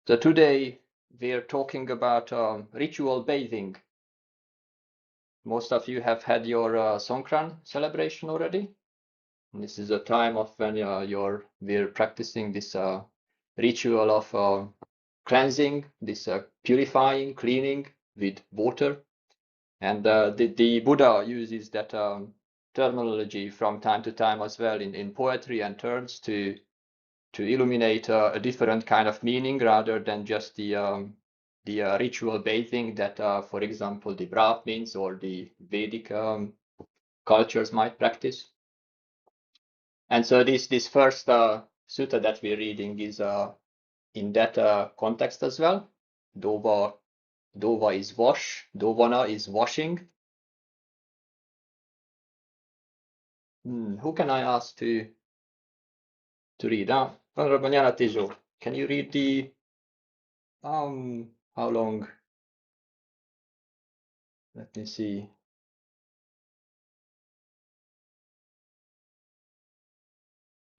So today we're talking about ritual bathing. Most of you have had your Songkran celebration already. This is a time of when we're practicing this ritual of cleansing, this purifying, cleaning with water. And the Buddha uses that terminology from time to time as well in poetry and terms to illuminate a different kind of meaning rather than just the ritual bathing that, for example, the Brahmins or the Vedic cultures might practice. And so this first sutta that we're reading is in that context as well. Dova is wash, Dovana is washing. Who can I ask to read? Honorable Jnana Tejo, can you read the how long? Let me see.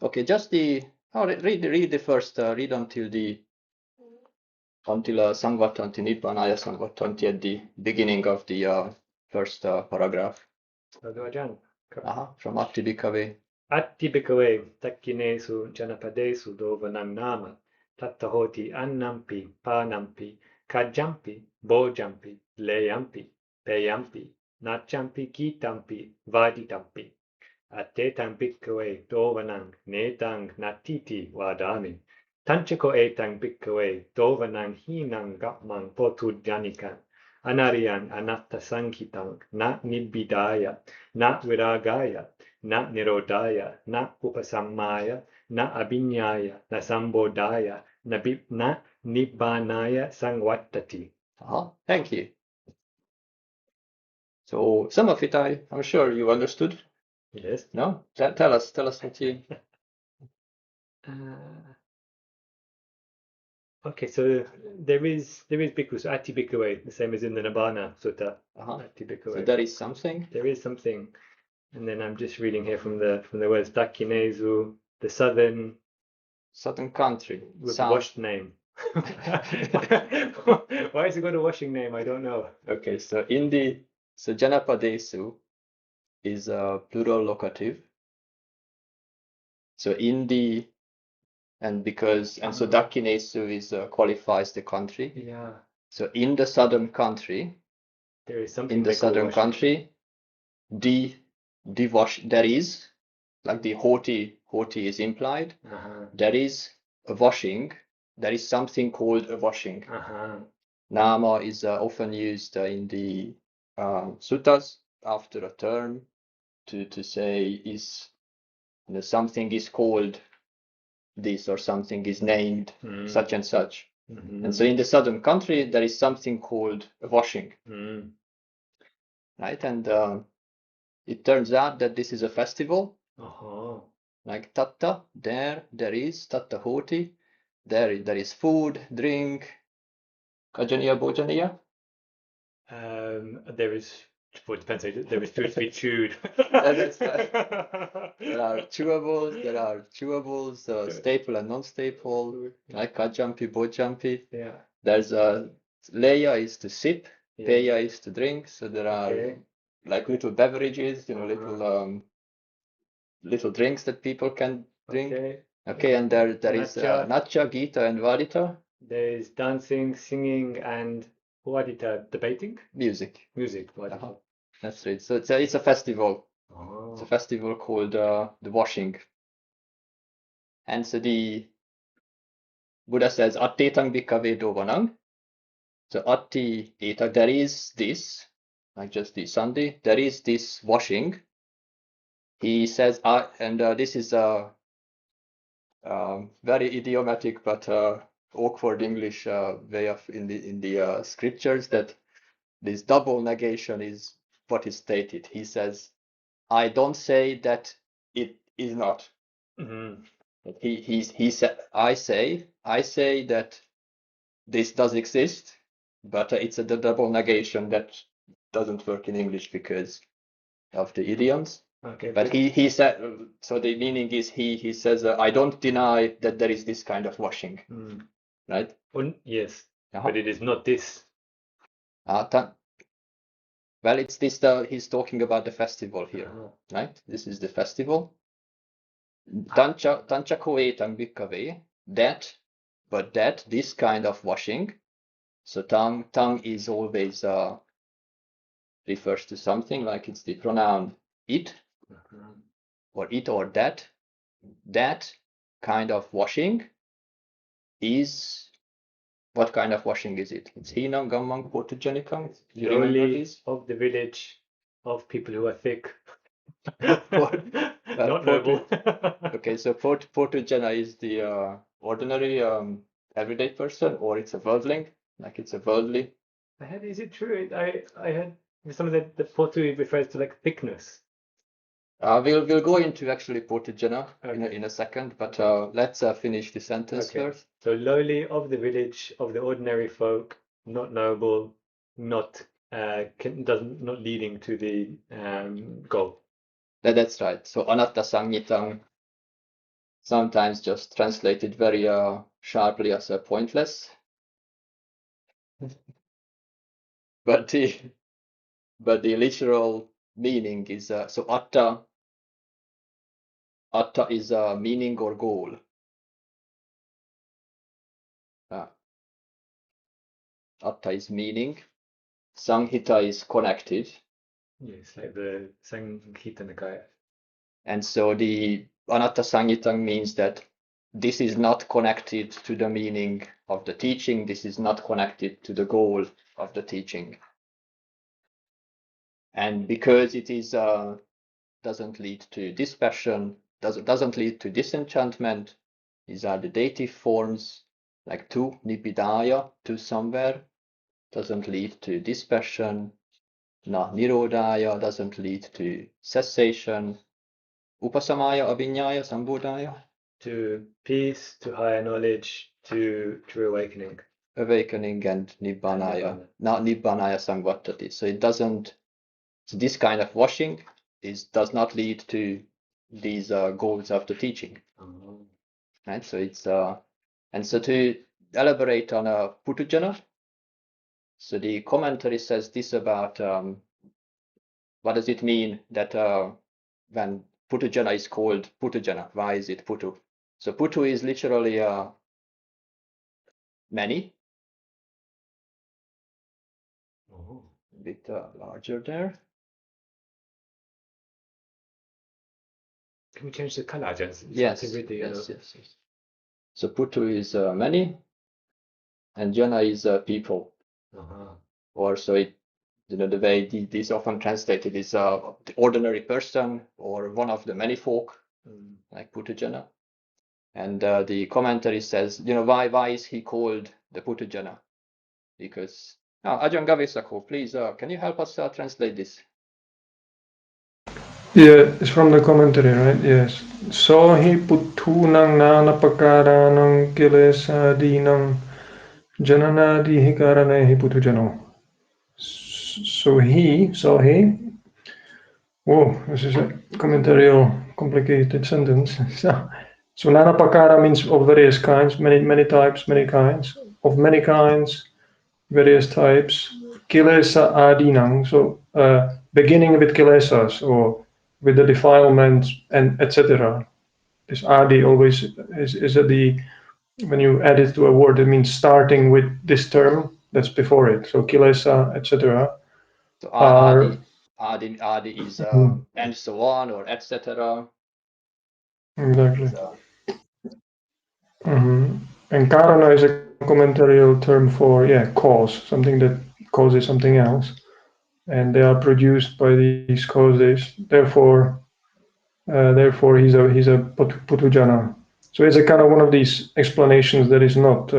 Okay, just read the first read until Sangvatanti Nibbanaya Sangvatanti at the beginning of the first paragraph. From Atti Bhikkhave. Atti Bhikkhave Takkinesu Janapadesu Dovanam Nama Tatta Hoti Annampi Panampi Kajampi Bojampi Leyampi Peyampi Nachampi Kitampi Vaditampi Attetam Bhikkhave Dovanang Netang Natiti Vadami Tanchako etang Bhikkhave Dovanang Hinang Gapmang Potudjanikan Anariyan Anatta Sankitang Na Nibbidaya Na Viragaya Na nirodaya, na upasammaya, na abhinyaya, na sambodhaya, na nibbanaya sangvattati. Thank you. So some of it I'm sure you understood. Yes. No? Tell us what you. Okay, so there is bhikkhus, atti bhikkhave, the same as in the Nibbana Sutta. Atti bhikkhave. So there is something. There is something. And then I'm just reading here from the words Dakkinesu, the southern country with washed name. Why has it got a washing name? I don't know. Okay, so Janapadesu is a plural locative. So so Dakkinesu is qualifies the country. Yeah. So in the southern country, there is something in the southern country, there is, like the hoti is implied. There is a washing. There is something called a washing. Nama is often used in the suttas after a term to say something is called this or something is named such and such. And so in the southern country, there is something called a washing. Right? And it turns out that this is a festival. Like tatta, there is tatta hoti, there is food, drink. Kajaniya bojaniya? There is, well, it depends, there is food to be chewed. There are chewables, staple and non-staple, like kajampi, bojampi. Yeah. There's leya is to sip, peya is to drink. So there are like little beverages, little drinks that people can drink. Okay, and there is Natcha, Gita, and Vadita. There is dancing, singing, and Vadita, debating? Music. Vadita. That's right. So it's a festival. It's a festival called the washing. And so the Buddha says, Attetang bhikkhave dovanang. So atti eta, there is this, like just the Sunday, there is this washing. He says, this is a very idiomatic but awkward English way of in the scriptures, that this double negation is what is stated. He says, I don't say that it is not. He said, I say that this does exist, but it's a double negation that doesn't work in English because of the idioms. Okay, but he said, so the meaning is he says, I don't deny that there is this kind of washing. right? Yes, but it is not this. Well, it's this. He's talking about the festival here, right? This is the festival. Tancha koetang bhikkave, that, but that, this kind of washing. So tongue is always refers to something, like it's the pronoun it, or it or that. That kind of washing is, what kind of washing is it? It's hinam gammang potujanikam. Do you remember Lowly this? of the village, of people who are thick. Well, Not noble. okay, so potujana is the ordinary everyday person, or it's a worldling, like it's a worldly. Is it true? I had some of the potu refers to like thickness. We'll go into actually potujana Okay. in a second, but let's finish the sentence Okay. first. So lowly of the village, of the ordinary folk, not noble, not not leading to the goal. That's right. So anatta sangitang, sometimes just translated very sharply as pointless, but the literal meaning is so atta is a meaning or goal. Atta is meaning. Sanghita is connected. Yes, like the Sanghita Nikaya. And so the Anatta Sanghita means that this is not connected to the meaning of the teaching. This is not connected to the goal of the teaching. And because it is doesn't lead to dispassion, doesn't lead to disenchantment, these are the dative forms, like to, nibidaya, to somewhere, doesn't lead to dispassion, na nirodhaya, doesn't lead to cessation, upasamaya, abhinyaya, sambodhaya, to peace, to higher knowledge, to true awakening. Awakening, and nibbanaya, not nibbanaya samvattati. So it doesn't, so this kind of washing does not lead to these goals of the teaching. Right? So it's and so to elaborate on Putujana, so the commentary says this about what does it mean that when Putujana is called Putujana, why is it Putu? So Putu is literally many, a bit larger there. Can we change the color, Jens? Yes, yes. So Putu is many, and Jana is people. Or so it, the way this often translated is the ordinary person or one of the many folk, like Putujana. And the commentary says, why is he called the Putujana? Because Ajahn Gavisako, please, can you help us translate this? Yeah, it's from the commentary, right? Yes. Sohi putthunang nanapakaranang kilesadinang jananadihi karanehi putujano. So he, whoa, this is a commentary, complicated sentence. So nanapakara means of various kinds, many types, many kinds, of many kinds, various types. Kilesa adinang, so beginning with kilesas or with the defilements and etc. This adi always is at the, when you add it to a word, it means starting with this term that's before it. So kilesa, etc. So adi is and so on, or etc. Exactly. And karana is a commentarial term for cause, something that causes something else, and they are produced by these causes. Therefore, he's a putujana. So it's a kind of one of these explanations that is not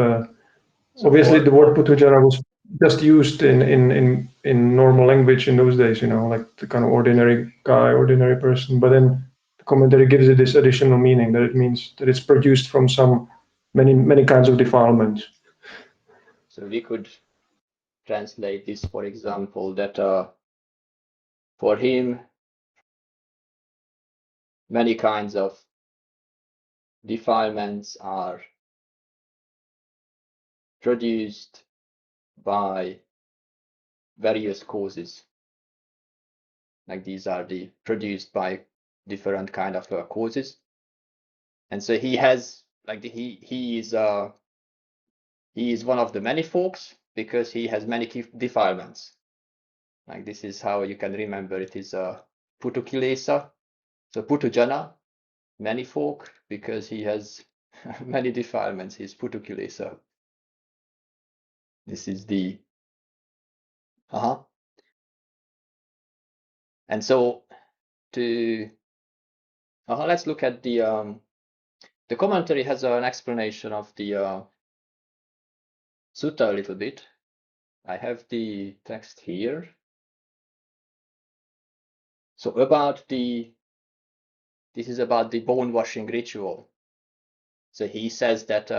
obviously the word putujana was just used in normal language in those days, like the kind of ordinary guy, ordinary person. But then the commentary gives it this additional meaning that it means that it's produced from some many kinds of defilements. So we could translate this, for example, that for him, many kinds of defilements are produced by various causes. Like these are the produced by different kind of causes. And so he has like he is one of the many folks because he has many defilements. Like this is how you can remember it is Putukilesa, so Putujana, many folk, because he has many defilements. He's Putukilesa. This is the and so to let's look at the commentary has an explanation of the sutta a little bit. I have the text here. So this is about the bone washing ritual. So he says that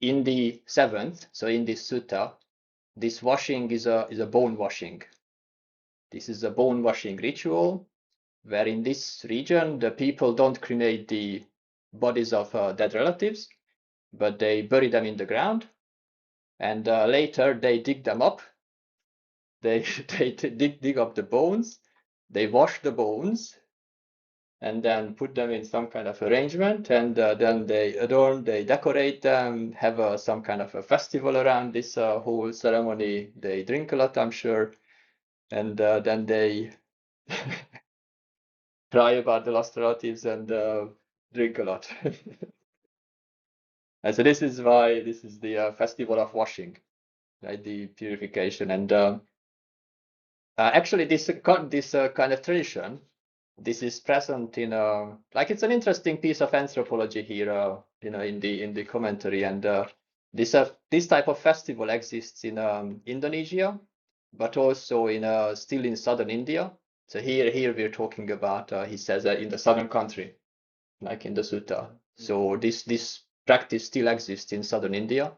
in the 7th, so in this sutta, this washing is a bone washing. This is a bone washing ritual where in this region the people don't cremate the bodies of dead relatives, but they bury them in the ground, and later they dig them up. They dig up the bones, they wash the bones, and then put them in some kind of arrangement, and then they adorn, they decorate them, have some kind of a festival around this whole ceremony. They drink a lot, I'm sure, and then they cry about the lost relatives and drink a lot. And so this is why this is the festival of washing, right? The purification, and actually this kind of tradition, this is present in like it's an interesting piece of anthropology here, in the commentary, and this type of festival exists in Indonesia, but also in still in southern India. So here we're talking about he says in the southern country, like in the sutta. So this practice still exists in southern India,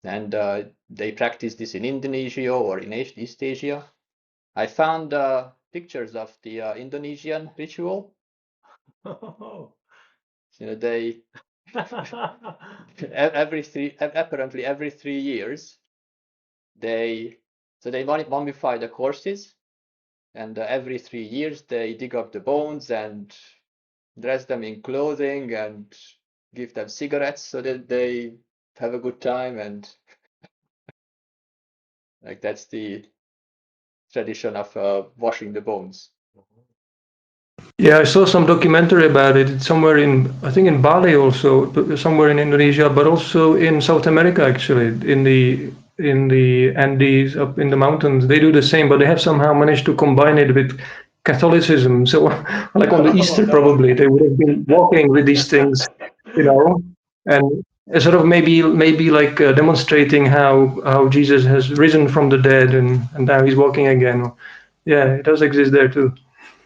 and they practice this in Indonesia or in East Asia. I found pictures of the Indonesian ritual. They apparently every 3 years they mummify the corpses, and every 3 years they dig up the bones and dress them in clothing and give them cigarettes so that they have a good time, and like that's the tradition of washing the bones. Yeah, I saw some documentary about it. It's somewhere I think in Bali also, somewhere in Indonesia, but also in South America actually, in the Andes, up in the mountains. They do the same, but they have somehow managed to combine it with Catholicism. So, like on the Easter, probably they would have been walking with these things, and sort of maybe like demonstrating how Jesus has risen from the dead and now he's walking again. Yeah, it does exist there too.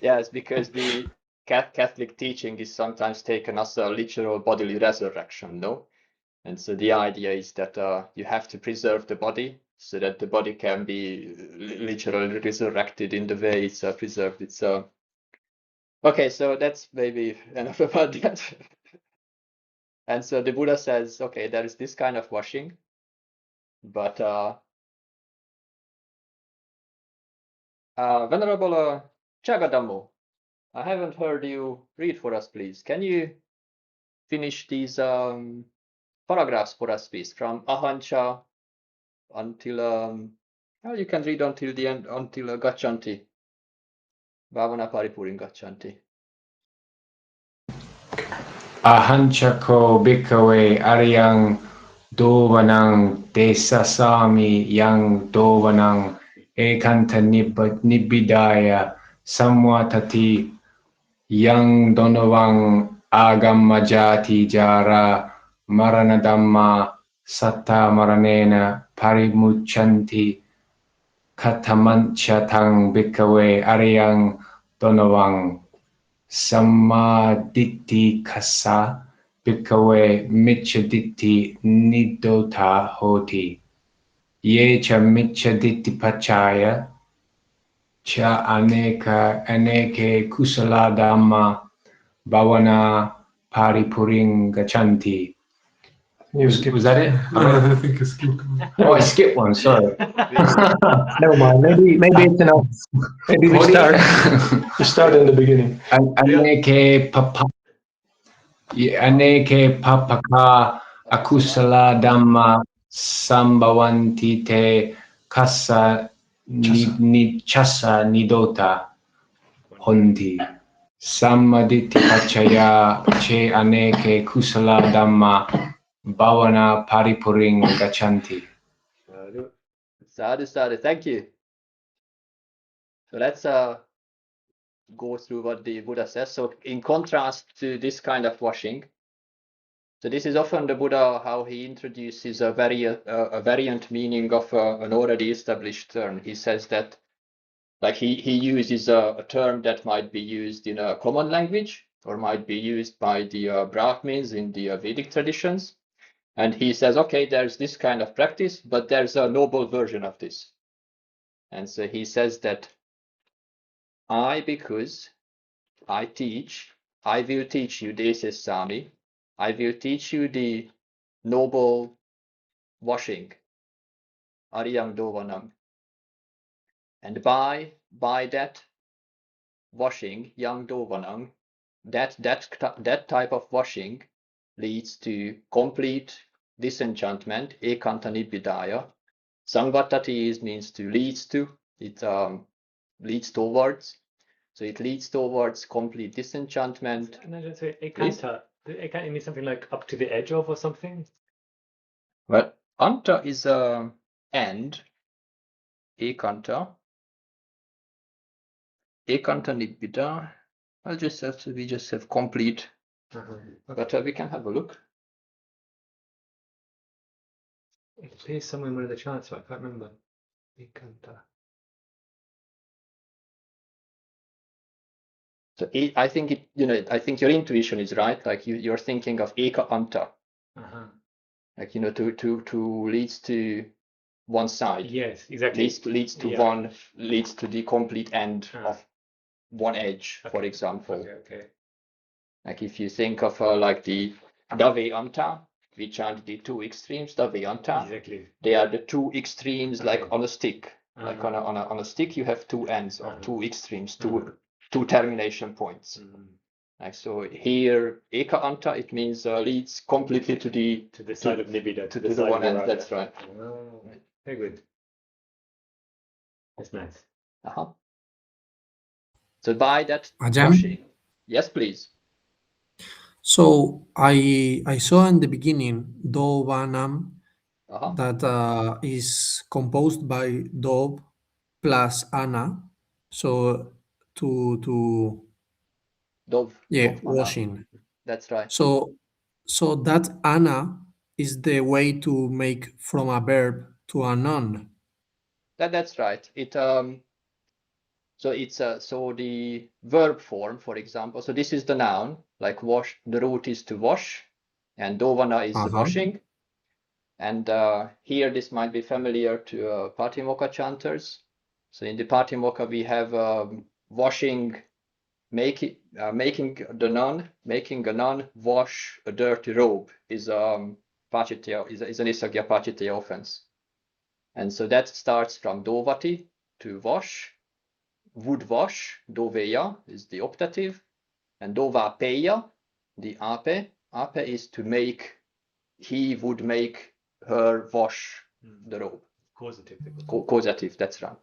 Yes, because the Catholic teaching is sometimes taken as a literal bodily resurrection, no? And so the idea is that you have to preserve the body so that the body can be literally resurrected in the way it's preserved. It's okay, so that's maybe enough about that. And so the Buddha says, okay, there is this kind of washing, but Venerable Jagadammo, I haven't heard you read for us, please. Can you finish these paragraphs for us, please, from Ahancha until well, you can read until the end, until Gachanti. Bhavana Paripurin Gachanti. Ahanchako bhikkhave aryang dovanang desasami yang dovanang ekanta nibbidaya samvatati yang donavang agamajati jara maranadhamma satta maranena parimuchanti katamancha bhikkhave aryang donavang Samaditi kasa bhikkhave micchaditti nidota hoti. Ye cha micchaditti pachaya cha aneke kusala dhamma bhavana paripuring gachanti. Was that it? I think I skipped one. Oh, I skipped one. Sorry. Never mind. Maybe it's enough. Maybe we start. We start in the beginning. Aneke papaka akusala dhamma sambhavanti te kassa chassa nidota honti. Sammaditi pachaya che aneke kusala dhamma bhavana paripuring gachanti. Sadhu, sadhu. Thank you. So let's go through what the Buddha says. So in contrast to this kind of washing, so this is often the Buddha, how he introduces a variant meaning of an already established term. He says that, like he uses a term that might be used in a common language or might be used by the Brahmins in the Vedic traditions. And he says, okay, there's this kind of practice, but there's a noble version of this. And so he says that because I will teach you, this is Sami, I will teach you the noble washing, Ariyam Dhovanam. And by that washing, Yang Dhovanam, that type of washing leads to complete disenchantment, ekanta nibbidaya. Samvatati means to leads to, it leads towards. So it leads towards complete disenchantment. Can I just say ekanta? Ekanta means something like up to the edge of or something? Well, anta is end. Ekanta. Ekanta nibbida. We just have complete. But we can have a look. It appears somewhere in one of the charts, but I can't remember. Ekanta. So I think I think your intuition is right. Like you're thinking of eka anta. Like to leads to one side. Yes, exactly. Leads to one, leads to the complete end of one edge, for example. Okay. Like if you think of like the dave anta, we chant the two extremes, dave anta. Exactly. They are the two extremes, like on a stick. Like on a stick, you have two ends or two extremes, two termination points. Like so here, eka anta, it means leads completely to the side of nibbida, to the one end. That's right. Oh, very good. That's nice. So by that Ajahn? washing, yes, please. So I saw in the beginning Dhovanam that is composed by Dov plus Ana. So to Dov washing. That's right. So that Ana is the way to make from a verb to a noun. That's right. It so it's so the verb form, for example. So this is the noun, like wash. The root is to wash, and dovana is washing. And here this might be familiar to Patimokkha chanters. So in the Patimokkha we have washing, making a nun wash a dirty robe is pachitya, is an isagya pachitya offense. And so that starts from dovati, to wash, would wash, doveya is the optative, and dovapeya, the ape is to make, he would make her wash the robe. Causative. Causative, that's right.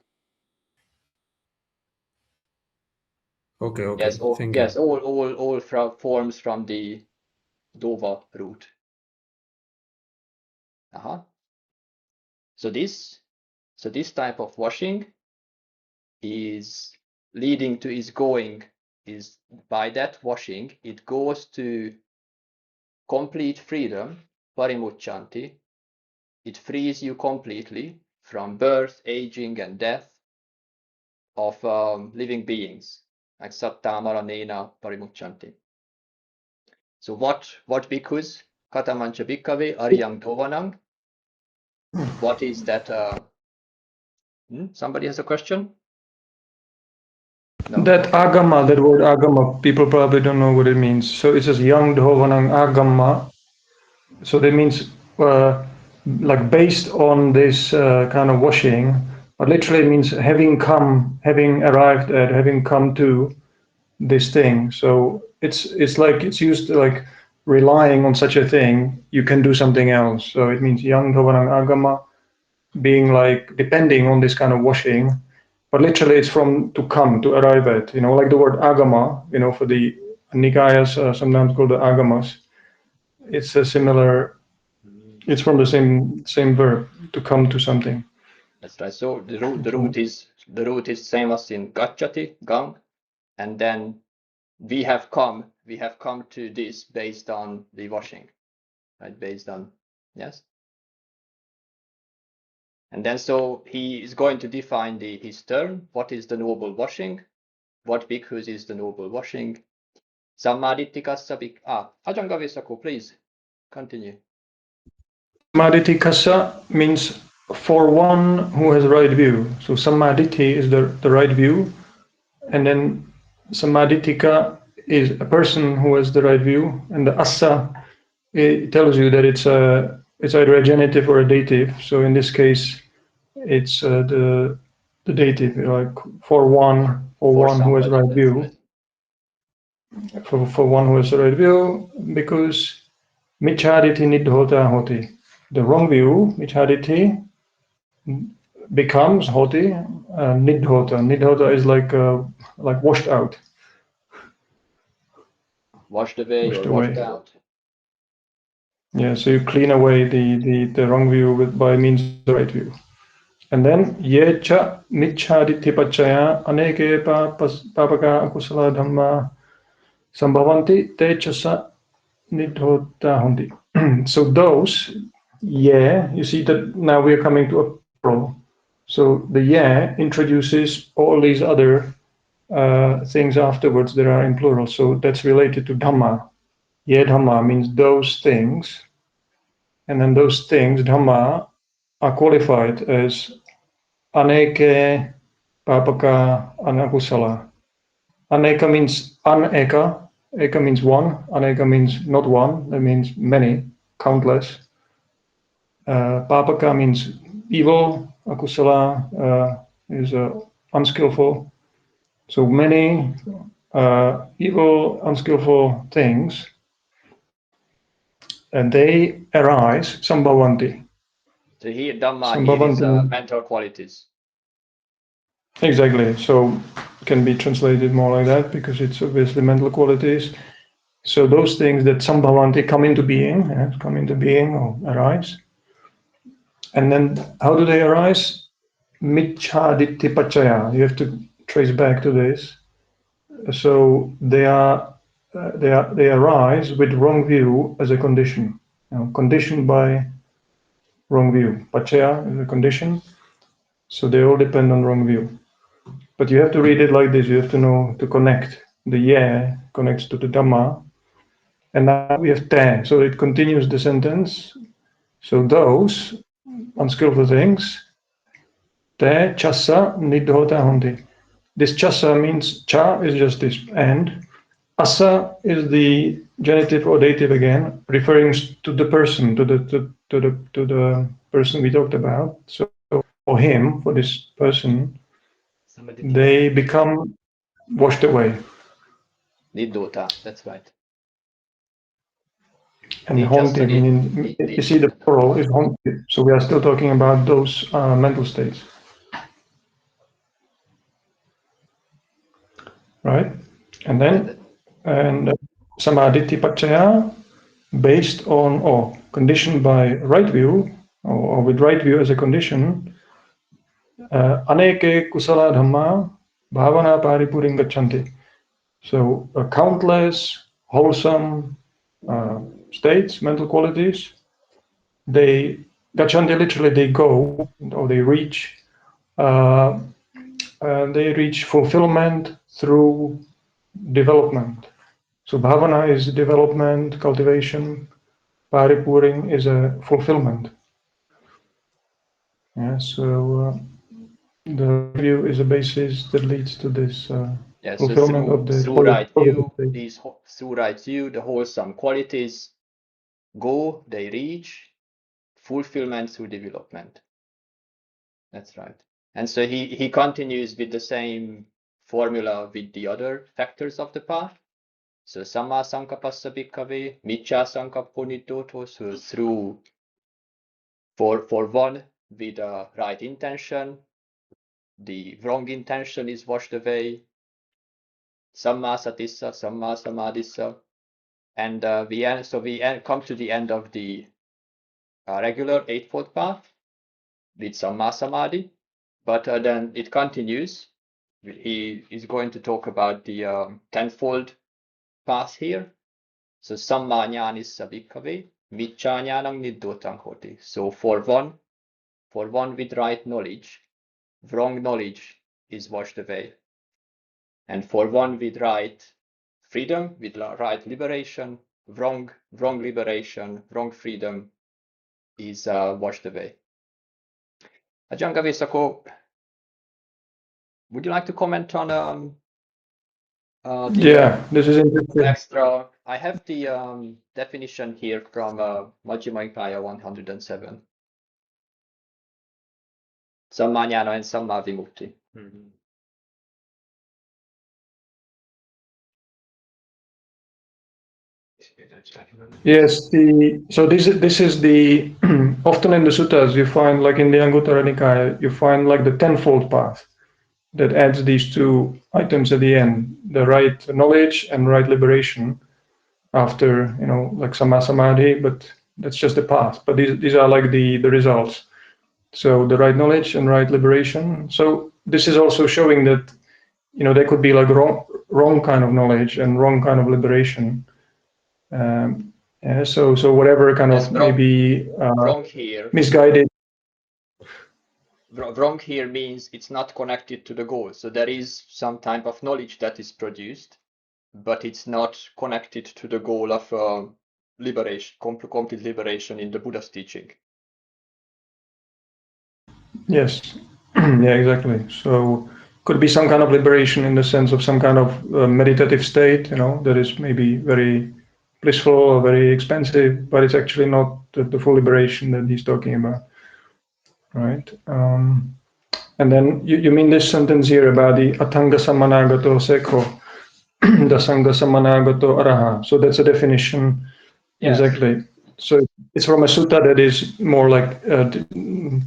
Okay. Yes, all forms from the dova root. So this type of washing is by that washing, it goes to complete freedom, parimucchanti. It frees you completely from birth, aging, and death of living beings, like sattamaranena parimucchanti. So what bhikkhus, katamancha bhikkhave ariyam dhovanam? What is that? Somebody has a question? No? That agama, that word agama, people probably don't know what it means. So it says yang dhovanang agama. So that means like based on this kind of washing, but literally means having arrived at, having come to this thing. So it's like it's used like relying on such a thing, you can do something else. So it means yang dhovanang agama, being like depending on this kind of washing, but literally it's from to come, to arrive at, like the word agama, for the Nikayas, sometimes called the agamas. It's a similar, it's from the same verb, to come to something. That's right. So the root is same as in gacchati, gang, and then we have come to this based on the washing, right? Based on, yes. And then so he is going to define his term. What is the noble washing? What bhikkhus is the noble washing? Sammadittikassa Ajahn Gavisako, please continue. Sammadittikassa means for one who has right view. So sammaditthi is the right view, and then sammadittika is a person who has the right view, and the assa, it tells you that it's either a genitive or a dative. So in this case, it's the dative, like for one who has right view. For one who has the right view, because micchaditi nidhota hoti. The wrong view, micchaditi, becomes hoti, nidhota. Nidhota is like washed out. Washed away or washed out. Yeah, so you clean away the wrong view by means of the right view. And then yecha micchaditi pachaya aneke papaka akusala dhamma sambhavanti techasa nidhota honti. So those, you see that now we are coming to a plural. So the introduces all these other things afterwards that are in plural. So that's related to dhamma. Dhamma means those things. And then those things, dhamma, are qualified as aneke, papaka, anakusala. Aneka means aneka. Eka means one. Aneka means not one. That means many, countless. Papaka means evil. Akusala is unskillful. So many evil, unskillful things, and they arise, sambhavanti. So here, Dhamma here is mental qualities. Exactly. So it can be translated more like that because it's obviously mental qualities. So those things that sambhavanti come into being or arise. And then how do they arise? Micchaditthi pachaya. You have to trace back to this. So they arise with wrong view as a condition. Conditioned by wrong view. Pachaya is a condition. So they all depend on wrong view. But you have to read it like this. You have to know to connect. The connects to the Dhamma. And now we have te. So it continues the sentence. So those unskillful things, te chasa nidhota honti. This chasa means cha is just this and. Asa is the genitive or dative again, referring to the person, to the person we talked about. So for him, for this person, they become washed away. Nidhota, that's right. And honti, meaning, you see the plural is honti. So we are still talking about those mental states. Right? And then, samadhi pachaya, based on or conditioned by right view, or with right view as a condition, aneke kusala dhamma bhavana paripuring gachanti. So countless wholesome states, mental qualities, they gachanti, literally they go or they reach fulfillment through development. So bhavana is development, cultivation. Paripuring is a fulfillment. Yeah, so the view is a basis that leads to this fulfillment so of the through right view, the wholesome qualities go, they reach, fulfillment through development. That's right. And so he continues with the same formula with the other factors of the path. So Samma Sankapassa Bhikkhave, Miccha Sankappo Niddhoto, so through for one with a right intention, the wrong intention is washed away. Samma Satissa, Samma Samadhissa, and we come to the end of the regular eightfold path with Samma Samadhi, but then it continues. He is going to talk about the tenfold path here. So Samma Jnanissa Bhikkhave, Miccha Jnanam Niddhotam Hoti. So for one with right knowledge, wrong knowledge is washed away. And for one with right freedom, with right liberation, wrong liberation, wrong freedom is washed away. Ajahn Gavisako, would you like to comment on this is interesting. extra? I have the definition here from Majjhima Nikāya 107. Samma Jnana and Samma Vimukti. Yes, so this is the often in the suttas you find, like in the Anguttara Nikāya, you find like the tenfold path that adds these two items at the end, the right knowledge and right liberation after, like Samma Samadhi, but that's just the path. But these are like the results. So the right knowledge and right liberation. So this is also showing that, there could be like wrong kind of knowledge and wrong kind of liberation. So whatever kind of maybe wrong here. Misguided. Wrong here means it's not connected to the goal. So there is some type of knowledge that is produced, but it's not connected to the goal of liberation, complete liberation in the Buddha's teaching. Yes, yeah, exactly. So could be some kind of liberation in the sense of some kind of meditative state, that is maybe very blissful or very expensive, but it's actually not the full liberation that he's talking about, right? And then you mean this sentence here about the atanga samanagato sekho, dasanga samanagato araha. So that's a definition. Yes. Exactly. So it's from a sutta that is more like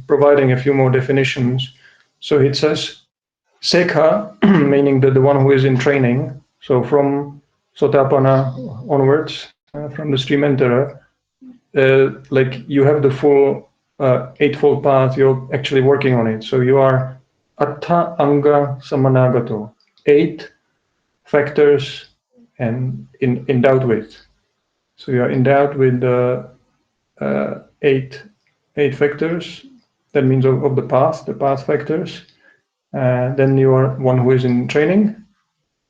providing a few more definitions. So it says sekha, meaning the one who is in training. So from Sotapanna onwards, from the stream enterer, like you have the full eightfold path, you're actually working on it. So you are atta anga samanagato, 8 factors and endowed with. So you are endowed with the 8 factors. That means of the path factors. Then you are one who is in training.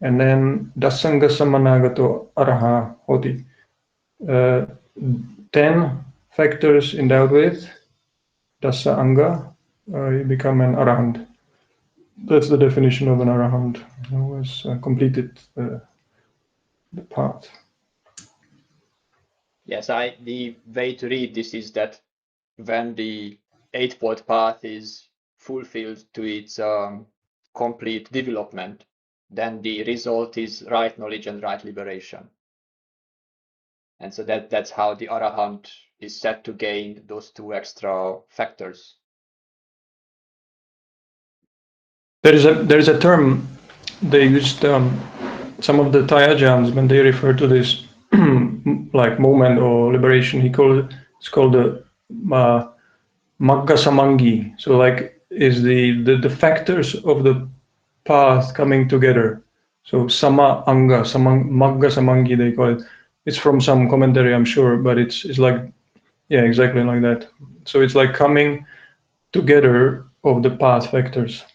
And then dasanga samanagato araha hoti. 10 factors endowed with dasa anga, you become an arahant. That's the definition of an arahant, who has completed the path. Yes, the way to read this is that when the eightfold path is fulfilled to its complete development, then the result is right knowledge and right liberation. And so that's how the arahant is said to gain those 2 extra factors. There is a term they used, some of the Thayajans, when they refer to this like moment or liberation, it's called the magga samangi. So like is the factors of the path coming together. So sama anga, magga samangi they call it. It's from some commentary, I'm sure, but it's like, yeah, exactly like that. So it's like coming together of the path factors,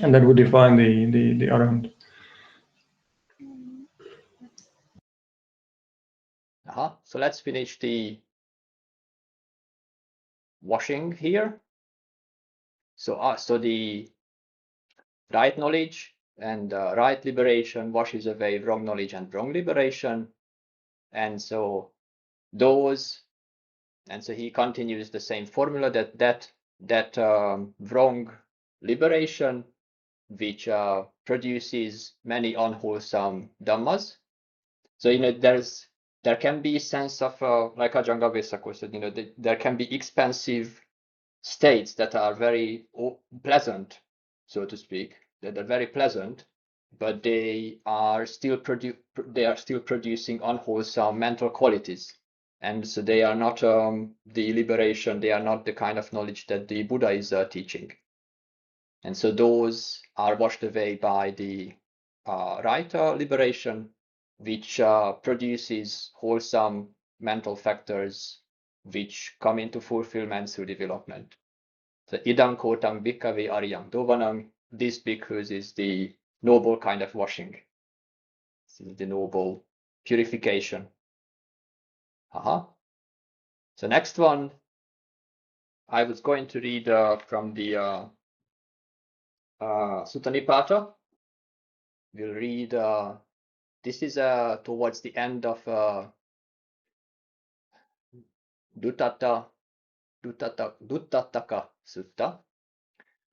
and that would define the arahant. So let's finish the washing here. So the right knowledge and right liberation washes away wrong knowledge and wrong liberation. And so those And so he continues the same formula that wrong liberation, which produces many unwholesome dhammas. So there can be a sense of like Ajanga Vesako said, there can be expansive states that are very pleasant, so to speak, that are very pleasant, but they are still producing unwholesome mental qualities. And so they are not the liberation, they are not the kind of knowledge that the Buddha is teaching. And so those are washed away by the right liberation, which produces wholesome mental factors which come into fulfillment through development. So idam kotang bhikkhave ariyam dovanam, this bhikkhus is the noble kind of washing. This is the noble purification. So next one, I was going to read from the Sutta Nipata. We'll read, this is towards the end of Duṭṭhaṭṭhakasutta,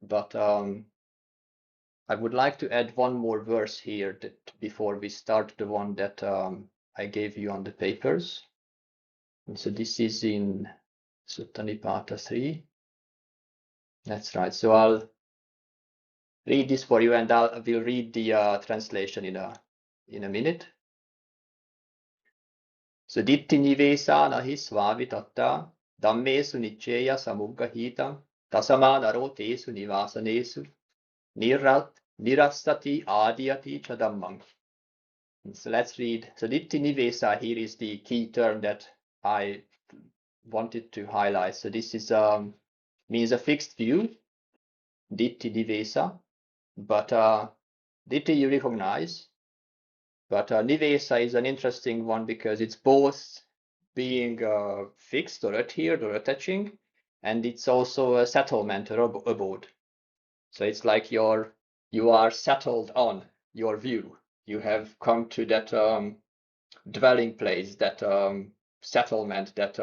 but I would like to add one more verse here before we start the one that I gave you on the papers. And so this is in Sutta Nipata 3. That's right. So I'll read this for you, and I will read the translation in a minute. So ditti nivesa nahi svavitatta dhammesu nicheya samugahitam tasamanaro tesu nivasanesu nirastati adiyati chadammang. So let's read. So ditti nivesa here is the key term that I wanted to highlight. So this is means a fixed view, ditti nivesa, but ditti you recognize, but nivesa is an interesting one because it's both being fixed or adhered or attaching, and it's also a settlement or abode. So it's like you are settled on your view. You have come to that dwelling place, that settlement, that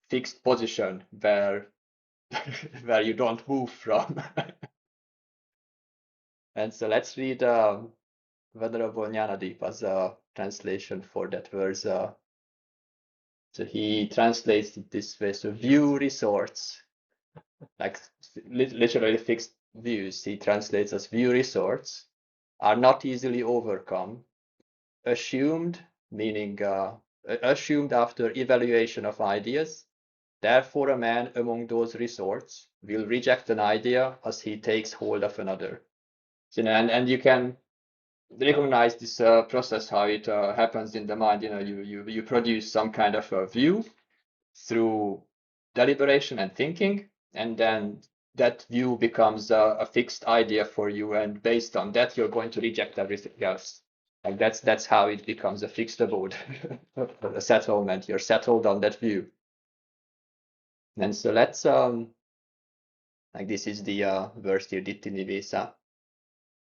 fixed position where where you don't move from. And so let's read Venerable Jnanadeepa's translation for that verse. So he translates it this way: so view resorts, like literally fixed views, he translates as view resorts, are not easily overcome, assumed, meaning assumed after evaluation of ideas. Therefore, a man among those resorts will reject an idea as he takes hold of another. So, and you can recognize this process, how it happens in the mind. You produce some kind of a view through deliberation and thinking, and then that view becomes a fixed idea for you, and based on that you're going to reject everything else. Like that's how it becomes a fixed abode, a settlement. You're settled on that view. And so let's like this is the verse here, ditti nivesa.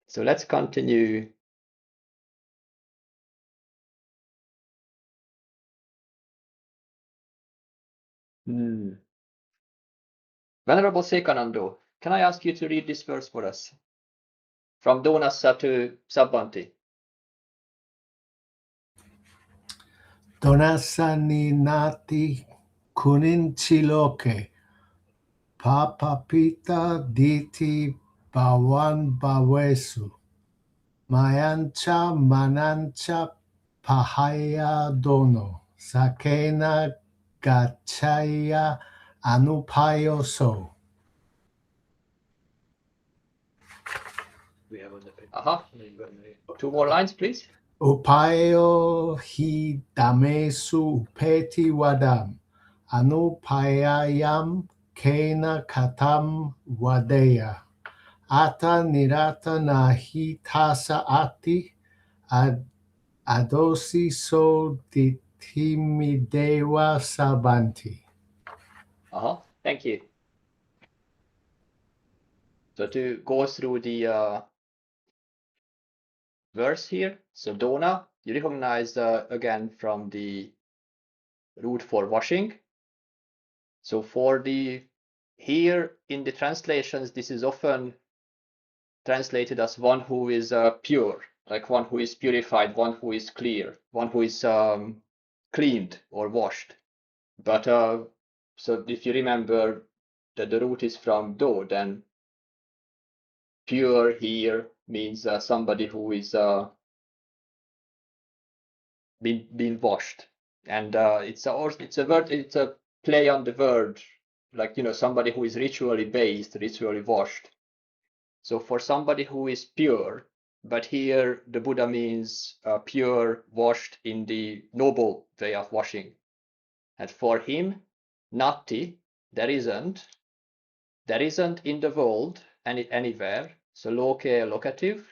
So let's continue. Venerable Sekanando, can I ask you to read this verse for us? From Dhonasa to Sabbante. Donasani nati kuninchiloke papapita diti bawan bawesu mayancha manancha pahaya dono sakena gachaya anupayoso. We have on the paper. Aha. Two more lines, please. Upayo hi damesu upeti wadam anupayayam kena katam wadeya ata nirata nahi tasa ati adosi so ditimidewa sabanti. Thank you. So to go through the verse here, so Dhona, you recognize again from the root for washing. So for the here in the translations, this is often translated as one who is pure, like one who is purified, one who is clear, one who is cleaned or washed. But so if you remember that the root is from do, then pure here means somebody who is been washed, and it's a word, it's a play on the word, like somebody who is ritually bathed, ritually washed. So for somebody who is pure, but here the Buddha means pure, washed in the noble way of washing. And for him, nati, there isn't in the world anywhere. So loke, locative.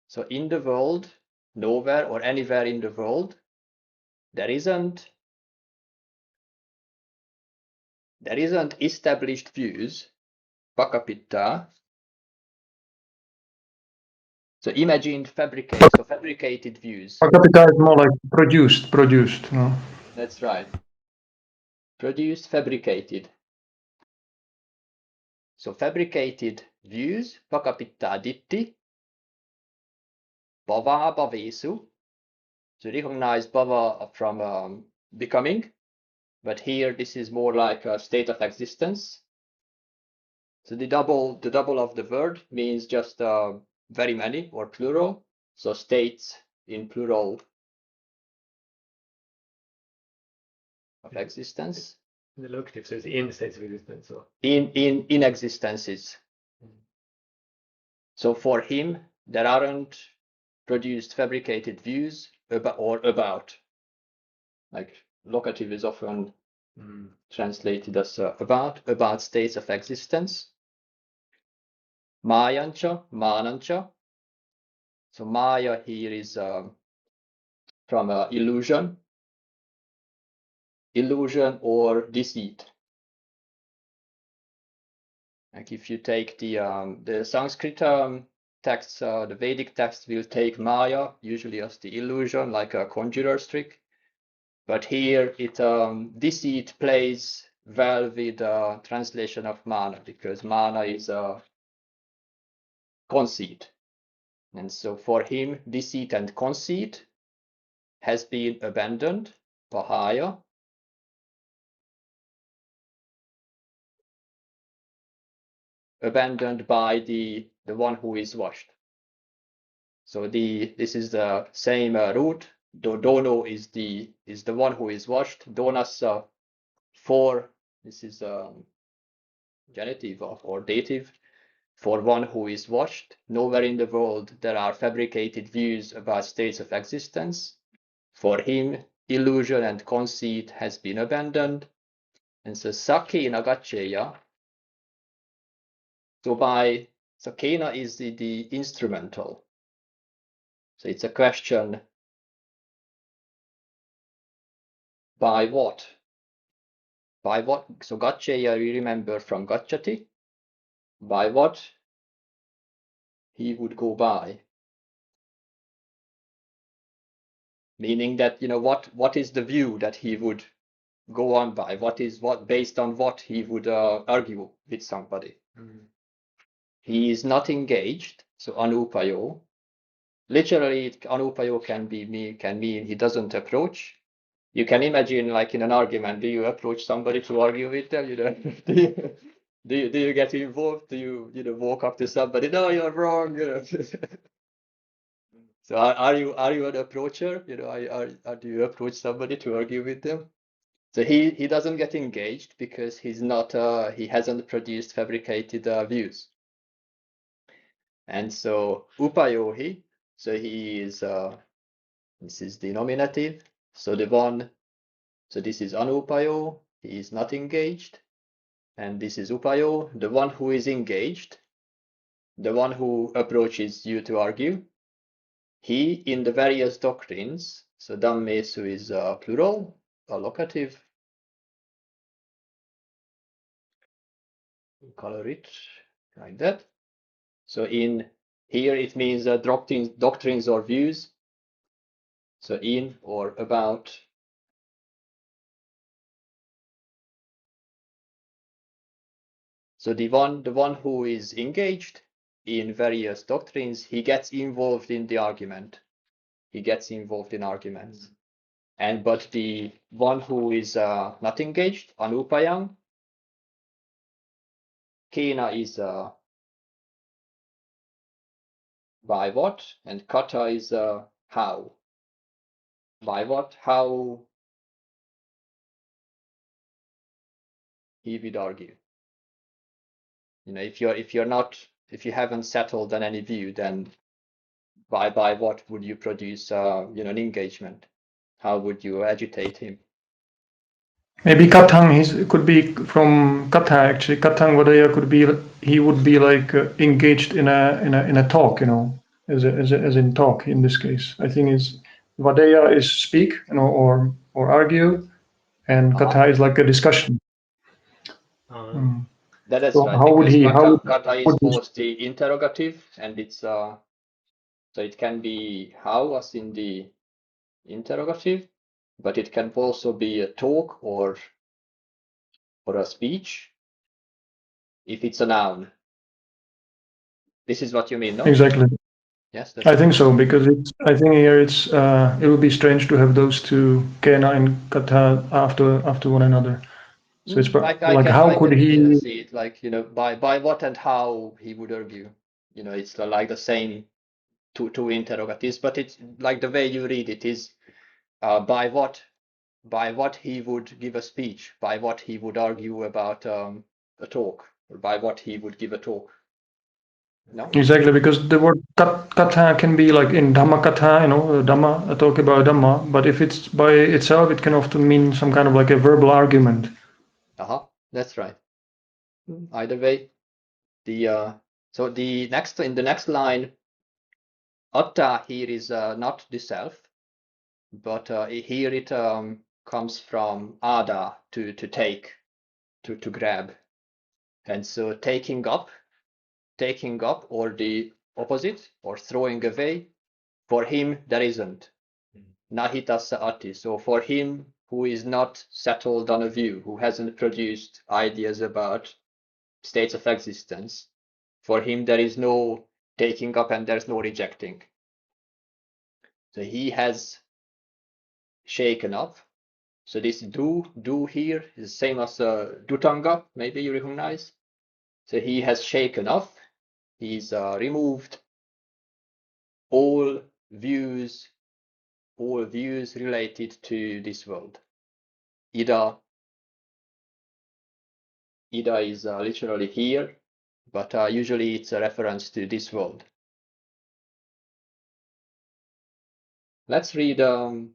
So in the world, nowhere or anywhere in the world, there isn't established views, pakapitta. So imagined, fabricated views. Pakapitta is more like produced. No? That's right. Produced, fabricated. So fabricated views, pakapitta ditti, bhava bhavesu. So recognize bhava from becoming, but here this is more like a state of existence. So the double of the word means just very many or plural. So states in plural of existence. The locative, so it's in states of existence, or In existences. So for him, there aren't produced fabricated views about. Like locative is often translated as about states of existence. Mayancha, manancha. So maya here is from illusion or deceit. Like if you take the Sanskrit texts, the Vedic text will take maya usually as the illusion, like a conjurer's trick. But here deceit plays well with the translation of mana, because mana is conceit. And so for him, deceit and conceit has been abandoned, pahaya. Abandoned by the one who is washed. So this is the same root. Dono is the one who is washed. Dhonasa for, this is genitive or dative, for one who is washed. Nowhere in the world there are fabricated views about states of existence. For him, illusion and conceit has been abandoned. And so Saki Nagacheya. So Kena is the instrumental. So it's a question, by what? By what? So Gacheya, we remember from Gachati. By what he would go by. Meaning that, what is the view that he would go on by? Based on what he would argue with somebody. He is not engaged, so anupayo. Literally, anupayo can mean he doesn't approach. You can imagine, like in an argument, do you approach somebody to argue with them? Do you get involved? Do you walk up to somebody? No, you're wrong. So are you an approacher? Do you approach somebody to argue with them? So he doesn't get engaged because he hasn't produced fabricated views. And so upayohi, so he is this is the nominative. So this is anupayo, he is not engaged. And this is upayo, the one who is engaged, the one who approaches you to argue. He in the various doctrines, so dhammesu is plural, allocative. Color it like that. So in here it means doctrines or views. So in or about So the one who is engaged in various doctrines, he gets involved in the argument. He gets involved in arguments. But the one who is not engaged, anupayang, kena is by what, and kata is how. By what, how he would argue. If you haven't settled on any view, then by what would you produce an engagement? How would you agitate him? Maybe Katang could be from Katha actually. Katang Vadaya could be, he would be like engaged in a talk, as in talk in this case. I think is Vadaya is speak, or argue, and Katha is like a discussion. That is so right. How would he? Kata is both the interrogative, and it's so it can be how as in the interrogative, but it can also be a talk or a speech if it's a noun. This is what you mean, no? Exactly. Yes, that's I think so, because I think here it would be strange to have those two, Kena and Katha, after one another. So it's how could he see it like by what and how he would argue. It's like the same two interrogatives, but it's like the way you read it is by what he would give a speech, by what he would argue about a talk, or by what he would give a talk. No? Exactly, because the word katha can be like in Dhammakatha, Dhamma, a talk about Dhamma, but if it's by itself, it can often mean some kind of like a verbal argument. That's right. Either way, so in the next line, atta here is not the self, but here it comes from ada, to take, to grab, and so taking up, or the opposite, or throwing away, for him there isn't. Nahitassa ati. So for him who is not settled on a view, who hasn't produced ideas about states of existence, for him there is no taking up and there's no rejecting. So he has shaken up. So this do here is the same as dutanga, maybe you recognize. So he has shaken off, he's removed all views related to this world. Ida is literally here, but usually it's a reference to this world. Let's read. There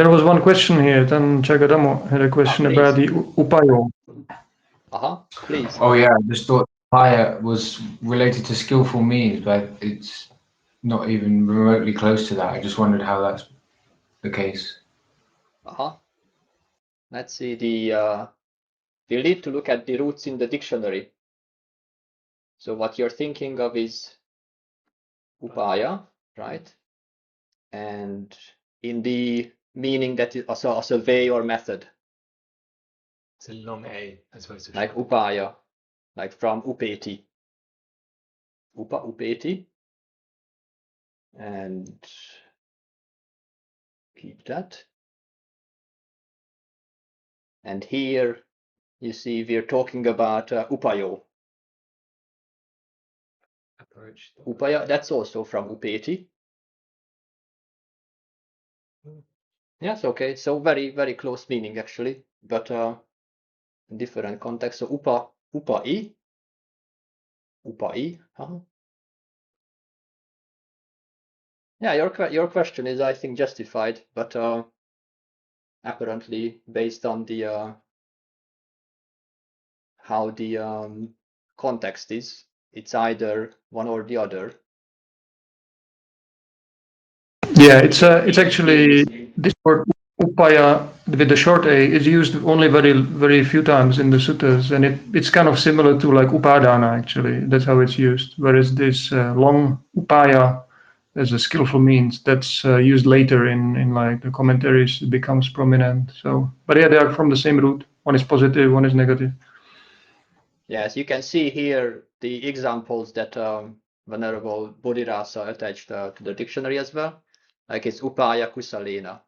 was one question here. Then Chagadamo had a question about the upayo. Please. Oh yeah, I just thought upaya was related to skillful means, but it's not even remotely close to that. I just wondered how that's the case. Let's see. We'll need to look at the roots in the dictionary. So what you're thinking of is upaya, right? And in the meaning that is also as a way or method. It's a long A as opposed to like upaya, like from upeti. Upeti. And keep that. And here you see we're talking about upayo. approach. Upaya, that's also from upeti. Yes, okay. So very, very close meaning actually, but different context. So upai. Yeah, your question is, I think, justified, but apparently based on the how the context is, it's either one or the other. Yeah, it's actually this word upaya with the short a is used only very, very few times in the suttas, and it's kind of similar to like upadana actually. That's how it's used. Whereas this long upaya as a skillful means, that's used later in like the commentaries, it becomes prominent. So, but yeah, they are from the same root. One is positive, one is negative. Yes, you can see here the examples that Venerable Bodhirasa attached to the dictionary as well. Like it's upaya kusalena,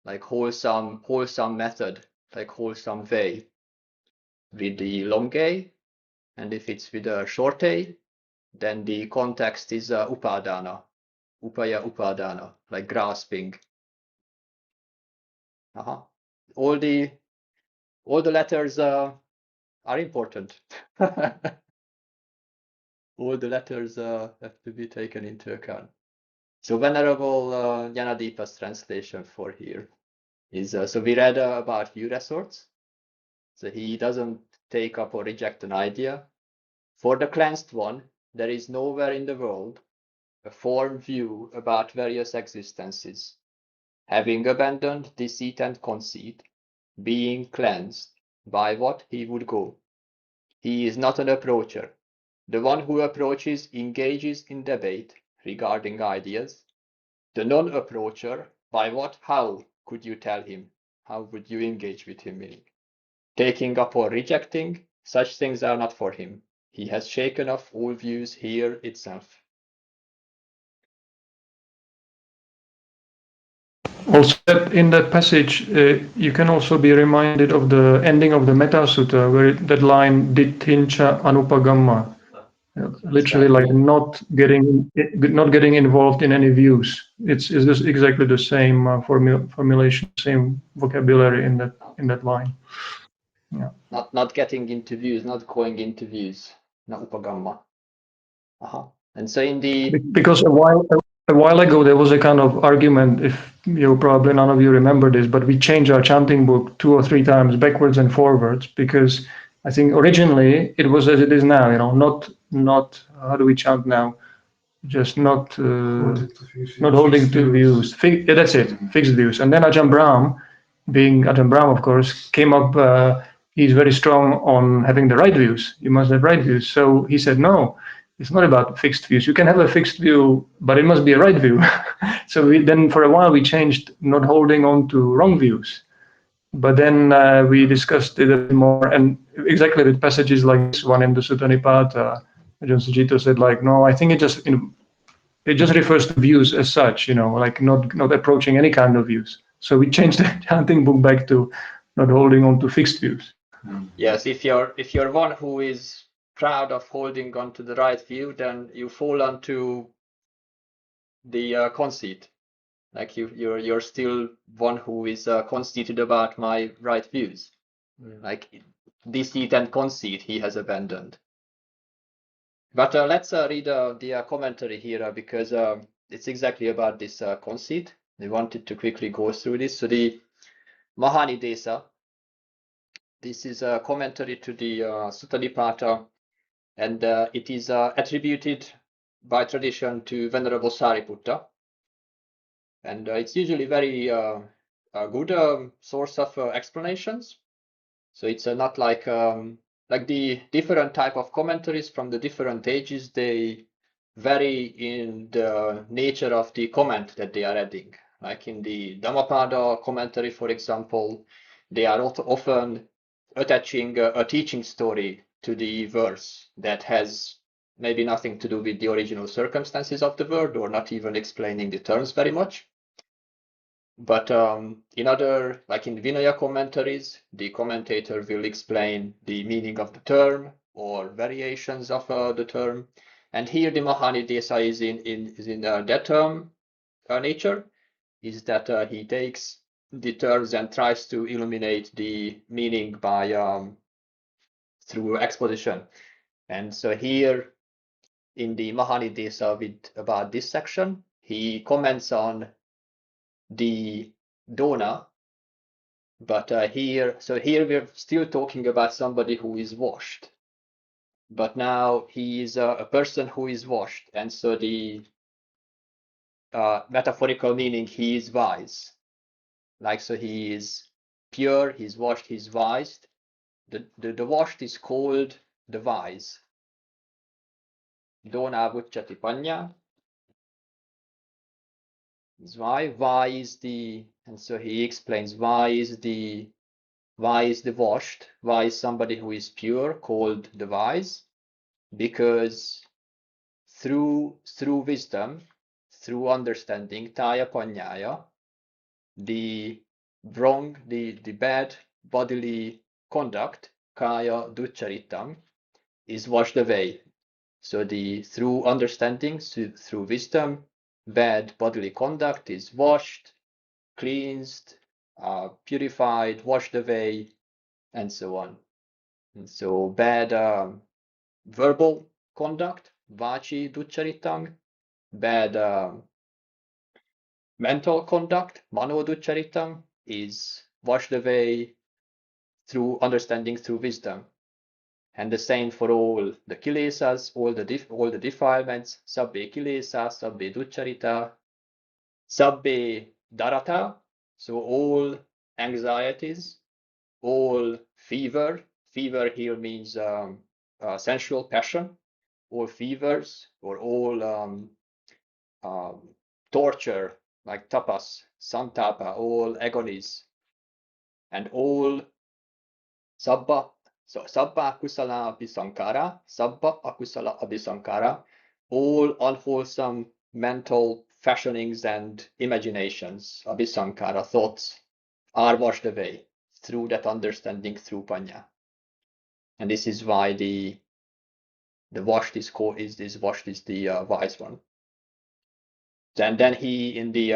like wholesome method, like wholesome way with the long A. And if it's with a short A, then the context is upadana, upaya upadana, like grasping. All the letters are important. All the letters have to be taken into account. So Venerable Jnanadeepa's translation for here is, so we read about view resorts. So he doesn't take up or reject an idea. For the cleansed one, there is nowhere in the world a form view about various existences. Having abandoned deceit and conceit, being cleansed, by what he would go. He is not an approacher. The one who approaches engages in debate regarding ideas. The non-approacher, by what, how could you tell him? How would you engage with him? Meaning, taking up or rejecting, such things are not for him. He has shaken off all views here itself. Also, in that passage, you can also be reminded of the ending of the Metta Sutta, where that line "Dittincha anupagamma," literally like not getting involved in any views. It's just exactly the same formulation, same vocabulary in that line. Yeah. Not getting into views, not going into views, not upagamma. And so in the Because a while ago there was a kind of argument, if probably none of you remember this, but we changed our chanting book 2 or 3 times backwards and forwards, because I think originally it was as it is now, not how do we chant now? Just not holding to views. Yeah, that's it, fixed views. And then Ajahn Brahm, being Ajahn Brahm, of course, came up. He's very strong on having the right views. You must have right views. So he said, no, it's not about fixed views. You can have a fixed view, but it must be a right view. So then for a while we changed not holding on to wrong views. But then we discussed it a bit more, and exactly with passages like this one in the Sutta Nipata, Ajahn Sujito said, like, no, I think it just refers to views as such, like not approaching any kind of views. So we changed the chanting book back to not holding on to fixed views. Yes, if you're one who is proud of holding on to the right view, then you fall onto the conceit. Like you're still one who is conceited about my right views. Like deceit and conceit he has abandoned. But let's read the commentary here because it's exactly about this conceit. We wanted to quickly go through this. So the Mahanidesa, this is a commentary to the Sutta Nipata, and it is attributed by tradition to Venerable Sariputta. And it's usually very a good source of explanations. So it's not like the different type of commentaries from the different ages, they vary in the nature of the comment that they are adding. Like in the Dhammapada commentary, for example, they are often attaching a teaching story to the verse that has maybe nothing to do with the original circumstances of the word, or not even explaining the terms very much. But in other, like in Vinaya commentaries, the commentator will explain the meaning of the term or variations of the term. And here the Mahanidesa is in that term nature, is that he takes the terms and tries to illuminate the meaning by through exposition. And so here in the Mahanidesa about this section, he comments on the Dhona, but here we're still talking about somebody who is washed. But now he is a person who is washed, and so the metaphorical meaning, he is wise. Like, so he is pure, he's washed, he's wise. The washed is called the wise. Dhona vucchati panya. Why is the, and so he explains why is the Why is the washed? Why is somebody who is pure called the wise? Because through wisdom, through understanding, taya panyaya, the wrong, the bad bodily conduct, kaya duccaritam, is washed away. So through understanding, through wisdom, bad bodily conduct is washed, cleansed, purified, washed away, and so on. And so bad verbal conduct, vachi duccaritam, bad mental conduct, mano duccaritam, is washed away through understanding, through wisdom. And the same for all the kilesas, all the defilements, sabbe kilesa, sabbe duccharita, sabbe darata, so all anxieties, all fever. Fever here means sensual passion, all fevers, or all torture, like tapas, santapa, all agonies, and all sabba akusala abhisankara, sabba akusala abhisankara, all unwholesome mental fashionings and imaginations, abhisankara, thoughts, are washed away through that understanding, through panya. And this is why the washed is called, washed is the wise one. And then he, in the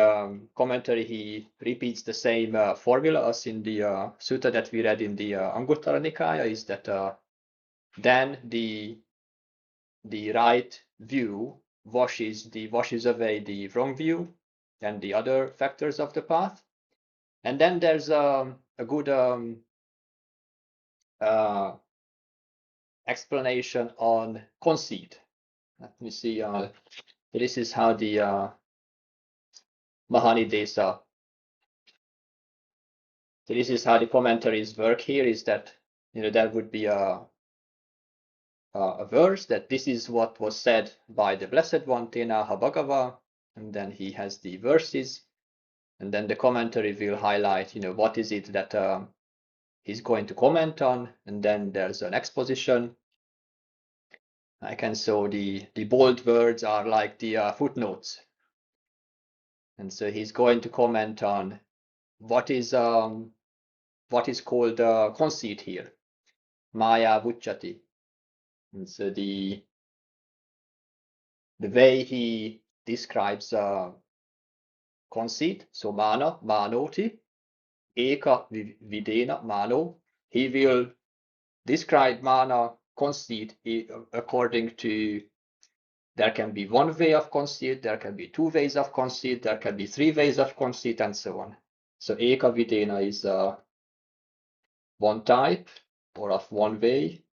commentary, he repeats the same formula as in the sutta that we read in the Anguttara Nikaya, is that then the right view washes away the wrong view and the other factors of the path. And then there's a good explanation on conceit. Let me see. This is how the Mahanidesa. So this is how the commentaries work here. Is that there would be a verse that this is what was said by the Blessed One, Tena Bhagava, and then he has the verses, and then the commentary will highlight, what is it that he's going to comment on, and then there's an exposition. So the bold words are like the footnotes, and so he's going to comment on what is called conceit here, Maya Vucchati, and so the way he describes conceit, so mana, manoti, eka videna, mano, he will describe mana, conceit, according to, there can be one way of conceit, there can be two ways of conceit, there can be three ways of conceit, and so on. So eka videna is one type, or of one way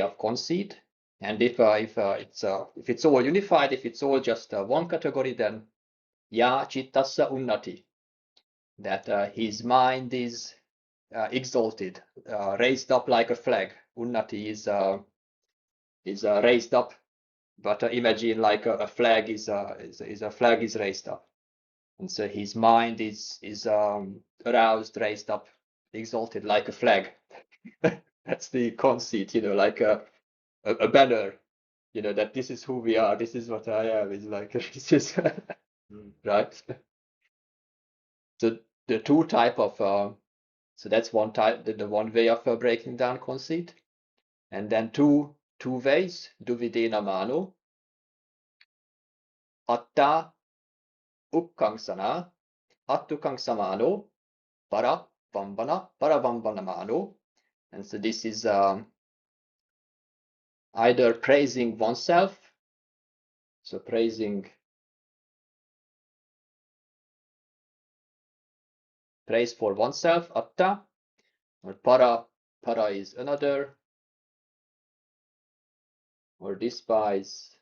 of conceit. And if it's all unified, if it's all just one category, then ya chittassa unnati, that his mind is exalted, raised up like a flag. Unnati is raised up, but imagine like a flag is a flag is raised up, and so his mind is aroused, raised up, exalted like a flag. That's the conceit, like a banner, that this is who we are, this is what I am. Is like this is right. So the two type of so that's one type, the one way of breaking down conceit, and then two ways, duvidena mano, atta ukkangsana, attukangsamano, paravambana mano. And so this is either praising oneself, so praise for oneself, atta, or para is another, or despise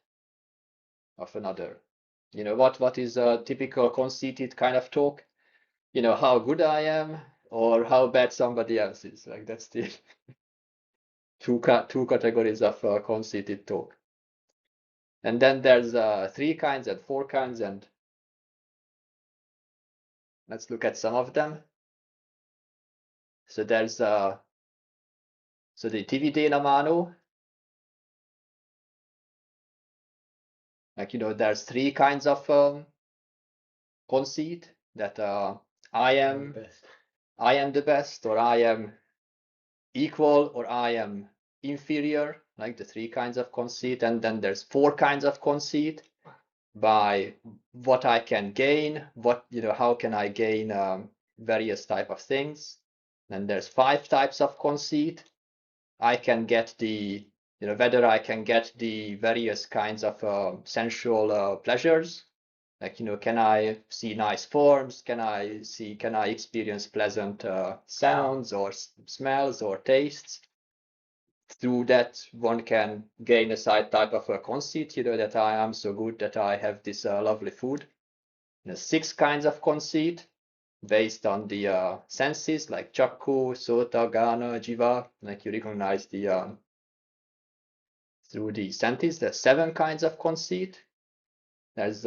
of another. What is a typical conceited kind of talk? How good I am, or how bad somebody else is. Like that's the two categories of conceited talk. And then there's 3 kinds and 4 kinds, and let's look at some of them. So there's so the Tividena Mano, like, there's three kinds of conceit, that I am the best, or I am equal, or I am inferior, like the three kinds of conceit. And then there's four kinds of conceit, by what I can gain, how can I gain various type of things. Then there's five types of conceit. I can get whether I can get the various kinds of sensual pleasures, like, can I see nice forms? Can I experience pleasant sounds or smells or tastes? Through that, one can gain a side type of a conceit, that I am so good that I have this lovely food. Six kinds of conceit based on the senses, like chakku, sota, gana, jiva, like you recognize through the senses. There's seven kinds of conceit. There's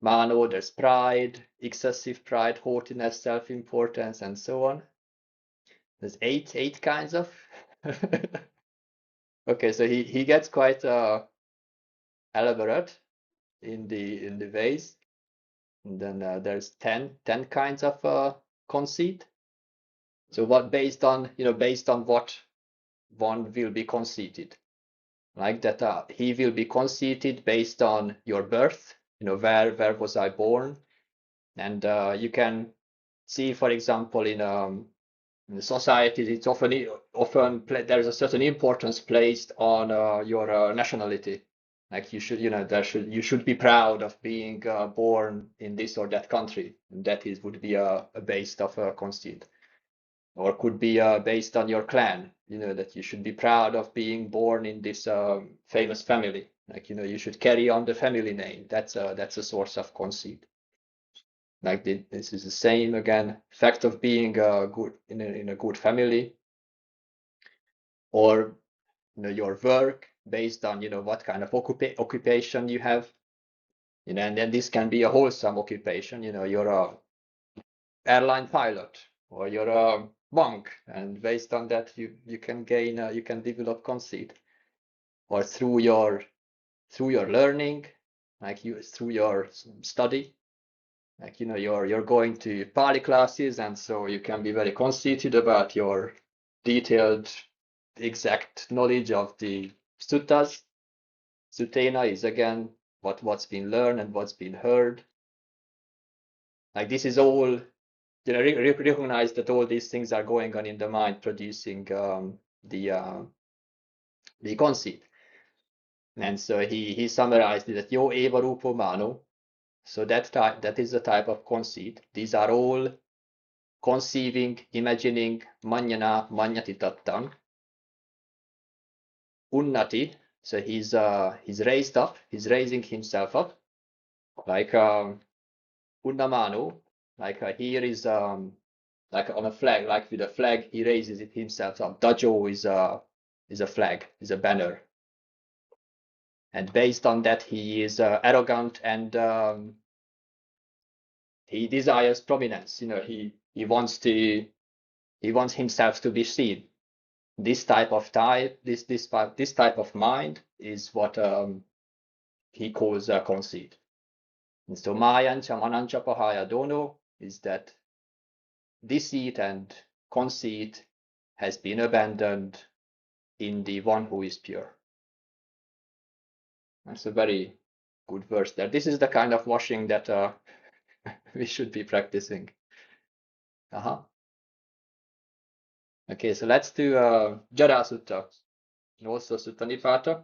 mano, there's pride, excessive pride, haughtiness, self-importance, and so on. There's eight kinds of. Okay, so he gets quite elaborate in the ways. And then there's 10 kinds of conceit. So what based on what one will be conceited, like that he will be conceited based on your birth, where was I born. And you can see, for example, in the societies, it's often there's a certain importance placed on your nationality. Like you should be proud of being born in this or that country, and that would be a based of a conceit. Or could be based on your clan, that you should be proud of being born in this famous family. Like, you should carry on the family name. That's a source of conceit. Like this is the same again, fact of being good in a good family, or your work based on what kind of occupation you have, and then this can be a wholesome occupation. You're a airline pilot, or you're a monk, and based on that you can gain you can develop conceit. Or through your learning, like through your study, like you're going to Pāli classes, and so you can be very conceited about your detailed exact knowledge of the suttas. Sutena is again what's been learned and what's been heard. Like this is all, recognize that all these things are going on in the mind, producing the conceit. And so he summarized it that yo eva rupo mano. So that is the type of conceit. These are all conceiving, imagining, manyana, manyati tattam. Unnati, so he's raised up, he's raising himself up, like unnamano, like here is like on a flag, like with a flag, he raises it himself up. Dajo is a flag, is a banner, and based on that, he is arrogant, and he desires prominence. He wants himself to be seen. This type of mind is what he calls conceit. And so mayancha manancha pahaya dono is that deceit and conceit has been abandoned in the one who is pure. That's a very good verse there. This is the kind of washing that we should be practicing. Okay, so let's do Jarāsutta, and also Sutta Nipata.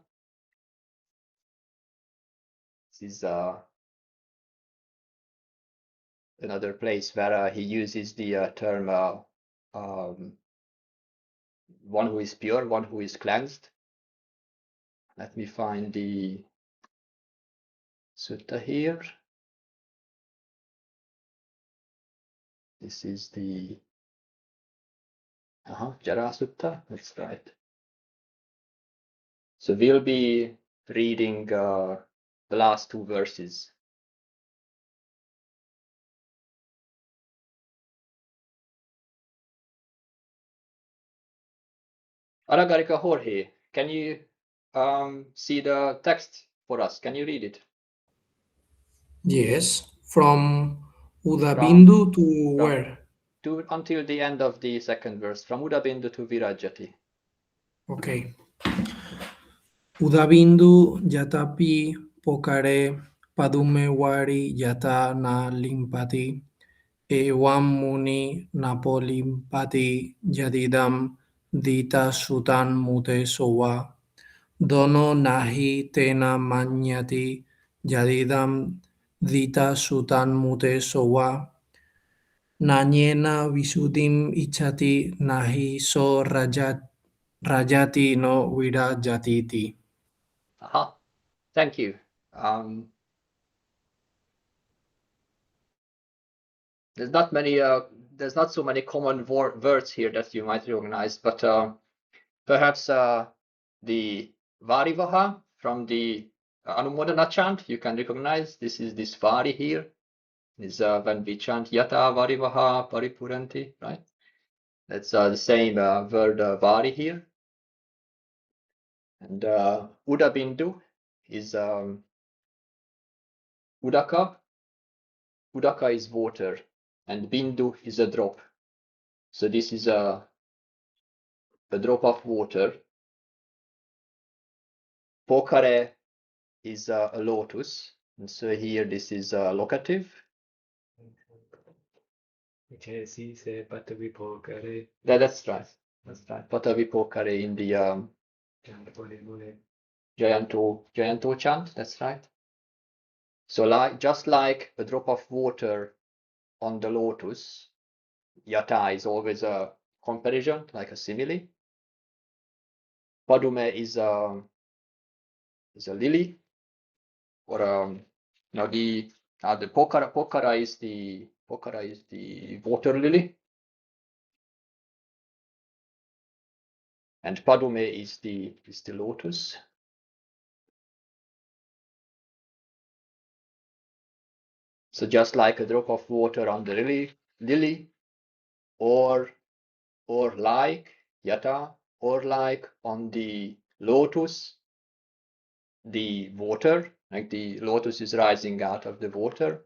This is another place where he uses the term one who is pure, one who is cleansed. Let me find the sutta here. This is the Jarāsutta, that's right. So we'll be reading the last two verses. Aragarika Jorge, can you see the text for us? Can you read it? Yes, from Udabindu to where? Until the end of the second verse, from Udabindu to Virajati. Okay. Udabindu Yatapi Pokare Padume Wari Yata na Limpati Evam Muni Napolimpati Yadidam Dita Sutan Mute Sowa Dono Nahi Tena Manyati Yadidam Dita Sutan Mute Sowa Nanyena Visudim Ichati Nahi So Rajati no Virajatiti. Aha, thank you. There's not so many common words here that you might recognize, but perhaps the Varivaha from the Anumodana chant you can recognize. This is this Vari here. Is when we chant Yata Varivaha Paripuranti, right? That's the same word Vari here. And Udabindu is Udaka. Udaka is water, and Bindu is a drop. So this is a drop of water. Pokare is a lotus, and so here this is a locative. That's Right. That's right. Patavipokare in the Jayanto chant. That's right. So just like a drop of water on the lotus, Yata is always a comparison, like a simile. Padume is a lily, or now the Pokara is the water lily, and Padume is the lotus. So just like a drop of water on the lily, or like Yata, or like on the lotus, the water, like the lotus is rising out of the water,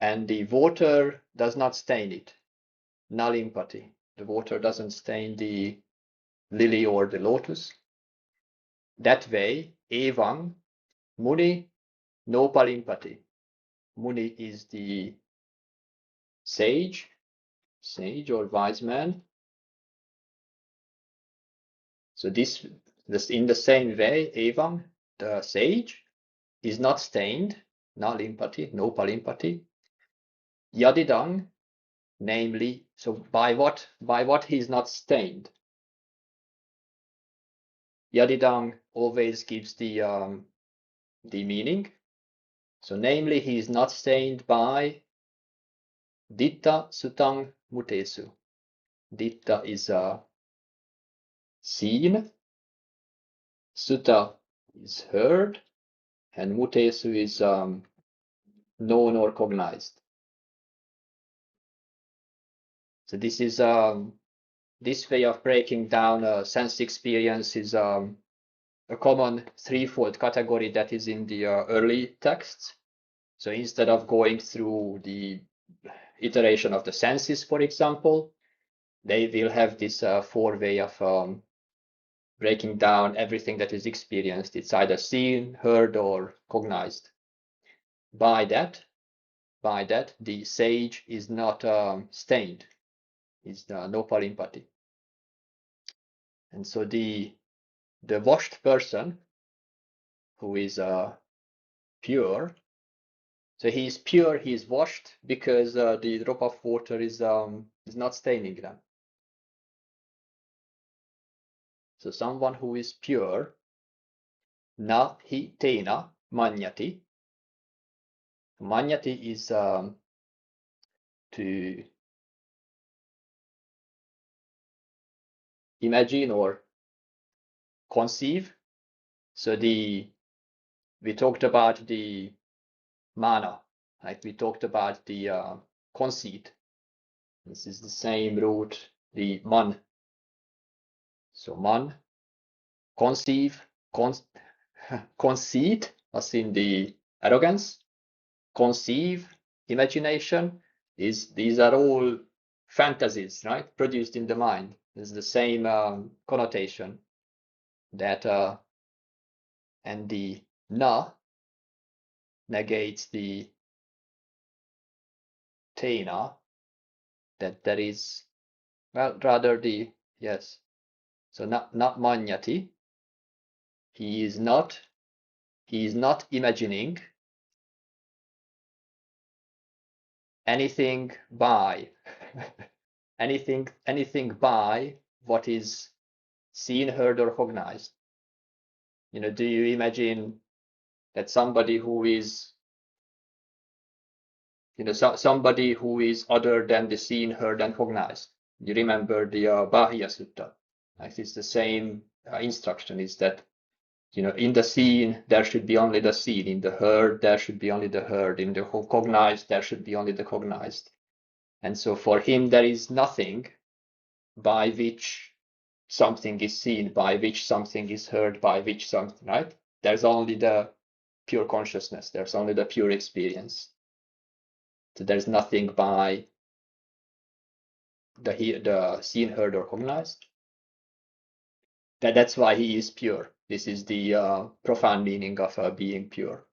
and the water does not stain it. Nalimpati. The water doesn't stain the lily or the lotus. That way, Evam Muni Nopalimpati. Muni is the sage or wise man. So this in the same way, Evam, the sage, is not stained, Nalimpati, Nopalimpati. Yadidang, namely, so by what he is not stained. Yadidang always gives the meaning. So namely, he is not stained by Duṭṭhaṭṭhakasutta mutesu. Ditta is seen, sutta is heard, and mutesu is known or cognized. So this is this way of breaking down sense experience is a common threefold category that is in the early texts. So instead of going through the iteration of the senses, for example, they will have this four-way of breaking down everything that is experienced. It's either seen, heard, or cognized. By that, the sage is not stained. It's no palimpati. And so the washed person who is pure, so he is pure, he is washed because the drop of water is not staining them. So someone who is pure, na hi tena manyati. Manyati is to imagine or conceive. So we talked about the mana, like we talked about the conceit. This is the same root, the man. So man conceive, conceit, as in the arrogance, conceive, imagination, these are all fantasies, right? Produced in the mind. It's the same connotation that and the na negates the tena, that there is, well, rather the, yes. So not manyati. He is not imagining anything by anything by what is seen, heard, or cognized. You know, do you imagine that somebody who is, you know, somebody who is other than the seen, heard, and cognized? You remember the Sutta. Like it's the same instruction, is that, you know, in the seen there should be only the seen, in the heard there should be only the heard, in the cognized there should be only the cognized. And so for him there is nothing by which something is seen, by which something is heard, by which something, right? There's only the pure consciousness, there's only the pure experience. So there's nothing by the seen, heard, or cognized. That's why he is pure. This is the profound meaning of being pure.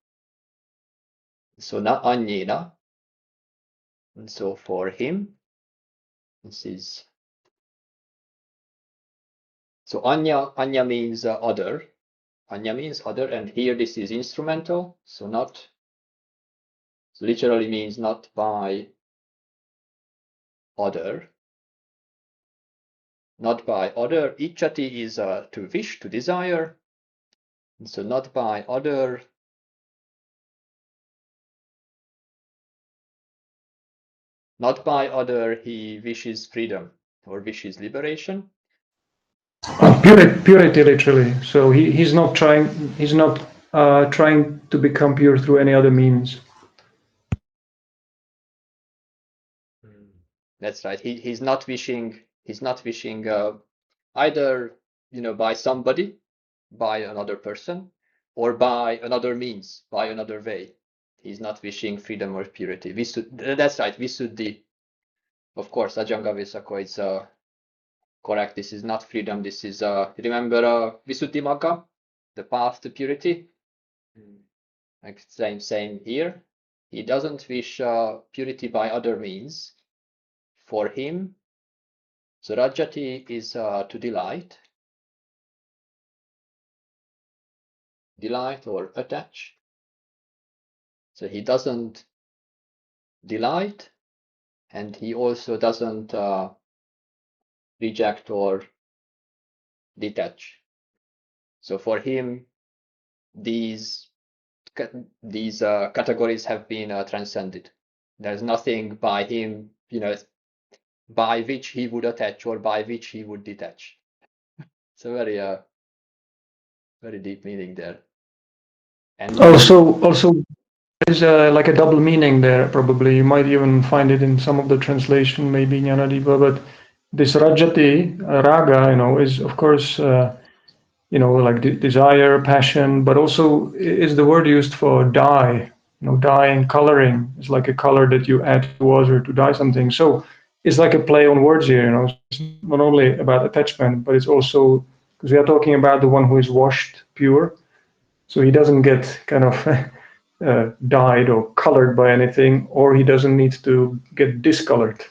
So na anyena, and so for him, this is, so anya means other. Anya means other, and here this is instrumental, so not, so literally means not by other. Not by other. Ichati is to wish, to desire. And so not by other. Not by other he wishes freedom or wishes liberation. Purity, literally. So he's not trying to become pure through any other means. That's right. He's not wishing either, you know, by somebody, by another person, or by another means, by another way. He's not wishing freedom or purity. That's right. Visuddhi. Of course, Ajanga Visakha is correct. This is not freedom. This is remember Visuddhimagga, the path to purity. Like same here. He doesn't wish purity by other means. For him, so Rajati is to delight or attach. So he doesn't delight, and he also doesn't reject or detach. So for him, these categories have been transcended. There's nothing by him, you know, by which he would attach or by which he would detach. It's a very deep meaning there. And Also, there's like a double meaning there. Probably you might even find it in some of the translation, maybe Jnanadipa. But this Rajati, raga, you know, is of course, you know, like desire, passion, but also is the word used for dye. You know, dyeing, coloring. It's like a color that you add to water to dye something. So it's like a play on words here. You know, it's not only about attachment, but it's also, because we are talking about the one who is washed pure. So he doesn't get kind of dyed or colored by anything, or he doesn't need to get discolored.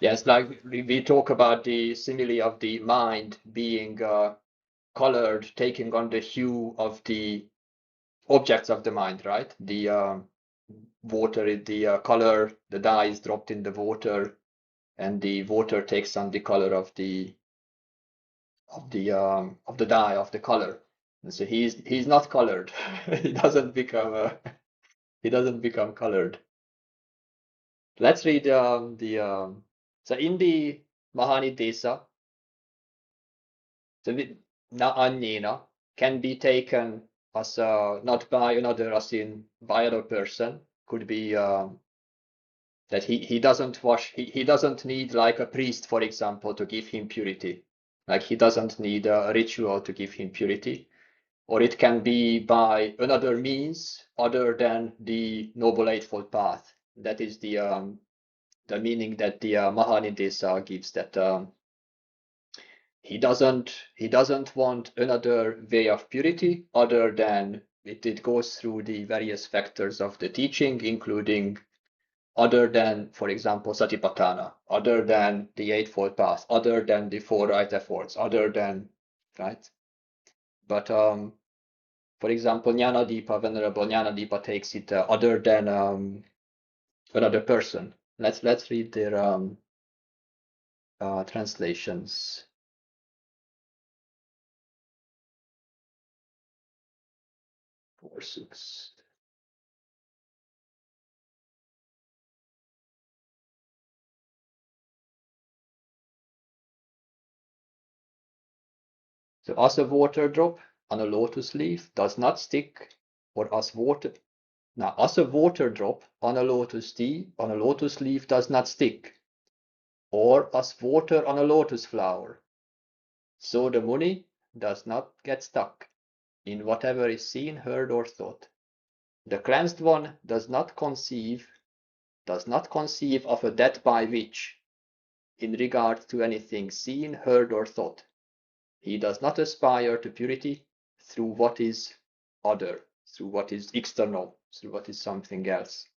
yes, like we talk about the simile of the mind being colored, taking on the hue of the objects of the mind, right? The water, the color, the dye is dropped in the water, and the water takes on the color of the dye, of the color. And so he's not colored. he doesn't become colored. Let's read so in the Mahanidesa, so na anyena can be taken as not by another, as in by another person. Could be that he doesn't wash, he doesn't need like a priest, for example, to give him purity. Like he doesn't need a ritual to give him purity, or it can be by another means other than the Noble Eightfold Path. That is the meaning that the Mahanidesa gives, that he doesn't want another way of purity other than it goes through the various factors of the teaching, including other than, for example, Satipatthana, other than the Eightfold Path, other than the four right efforts, other than, right? But for example, Jnanadipa, Venerable Jnanadipa takes it other than another person. Let's read their translations. 4-6. So as a water drop on a lotus leaf does not stick, or as water drop on a lotus leaf does not stick, or as water on a lotus flower, so the Muni does not get stuck in whatever is seen, heard, or thought. The cleansed one does not conceive of a death by which, in regard to anything seen, heard, or thought, he does not aspire to purity through what is other, through what is external, through what is something else.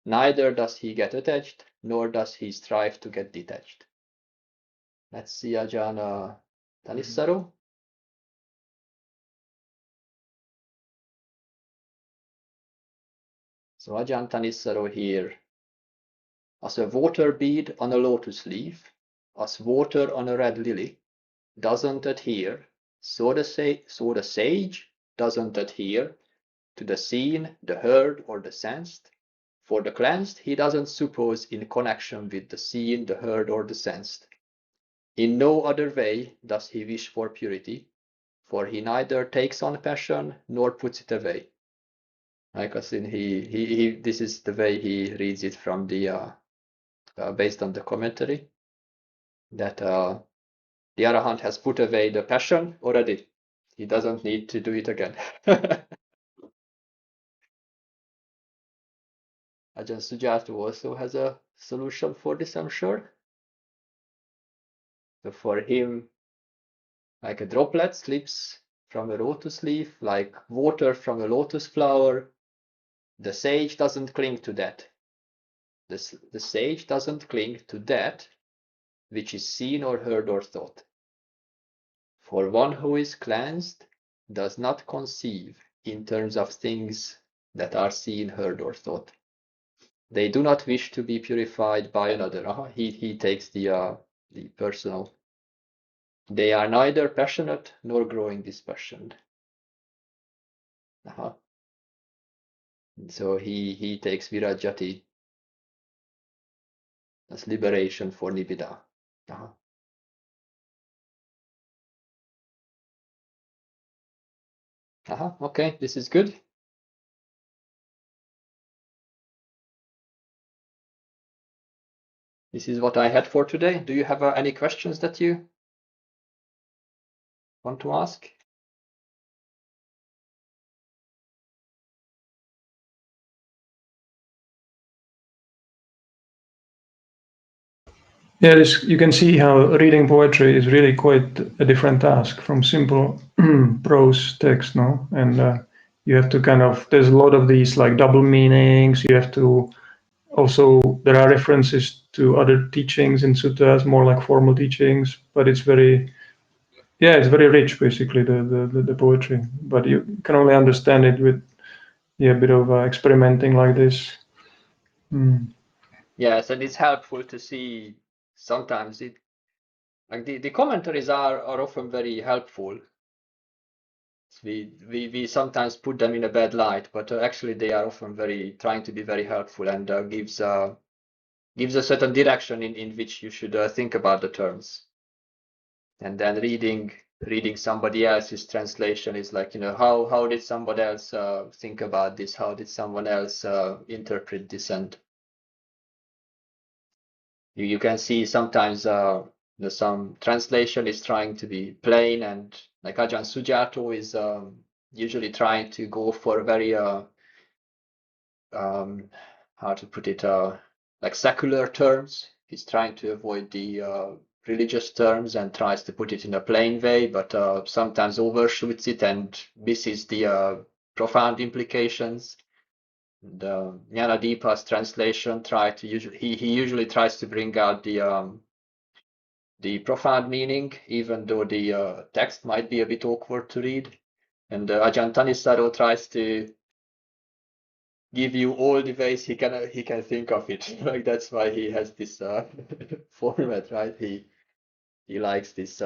Neither does he get attached, nor does he strive to get detached. Let's see Ajahn Thanissaro. So Ajahn Thanissaro here, as a water bead on a lotus leaf, as water on a red lily, doesn't adhere, so the sage doesn't adhere to the seen, the heard, or the sensed. For the cleansed, he doesn't suppose in connection with the seen, the heard, or the sensed. In no other way does he wish for purity, for he neither takes on passion nor puts it away. Like I said, this is the way he reads it from the based on the commentary, that the Arahant has put away the passion already. He doesn't need to do it again. Ajahn Sujata also has a solution for this, I'm sure. So for him, like a droplet slips from a lotus leaf, like water from a lotus flower, the sage doesn't cling to that. The sage doesn't cling to that which is seen or heard or thought. For one who is cleansed does not conceive in terms of things that are seen, heard, or thought. They do not wish to be purified by another. He takes the personal. They are neither passionate nor growing dispassioned. So he takes virajati as liberation for nibbida. Okay, this is good. This is what I had for today. Do you have any questions that you want to ask? Yeah, you can see how reading poetry is really quite a different task from simple prose text, no? And you have to there's a lot of these like double meanings. You have to also, there are references to other teachings in suttas, more like formal teachings, but it's very rich, basically, the poetry. But you can only understand it with a bit of experimenting like this. Yes, and it's helpful to see sometimes like the commentaries are often very helpful. We sometimes put them in a bad light, but actually they are often trying to be very helpful, and gives a certain direction in which you should think about the terms. And then reading somebody else's translation is like, how did somebody else think about this? How did someone else interpret this? And you can see sometimes some translation is trying to be plain, and like Ajahn Sujato is usually trying to go for very how to put it, like secular terms. He's trying to avoid the religious terms and tries to put it in a plain way, but sometimes overshoots it and misses the profound implications. And Jnanadeepa's translation he usually tries to bring out the profound meaning, even though the text might be a bit awkward to read. And Ajahn Thanissaro tries to give you all the ways he can think of it. Like that's why he has this format, right? He likes this.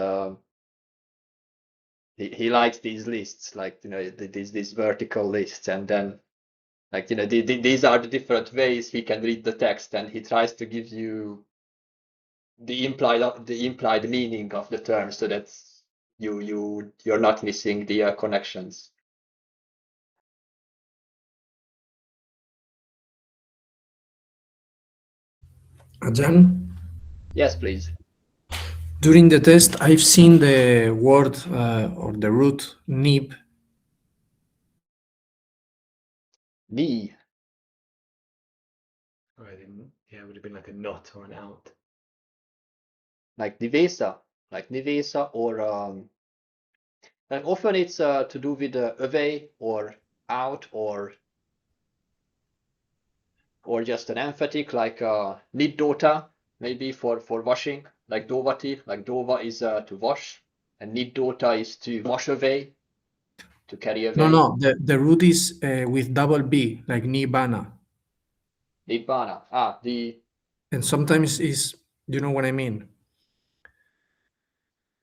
He likes these lists, like these vertical lists, and then like these are the different ways he can read the text, and he tries to give you the implied meaning of the term, so that you're not missing the connections. Ajahn, Yes, please. during the test, I've seen the word or the root nib. Ni, Or I didn't. Yeah, it would have been like a not or an out. like nivesa, or and often it's to do with away or out, or just an emphatic, like niddota, maybe for washing, like dovati, like dova is to wash, and niddota is to wash away, to carry away. No, the root is with double B, like nibbana. Nibbana. And sometimes is, you know what I mean?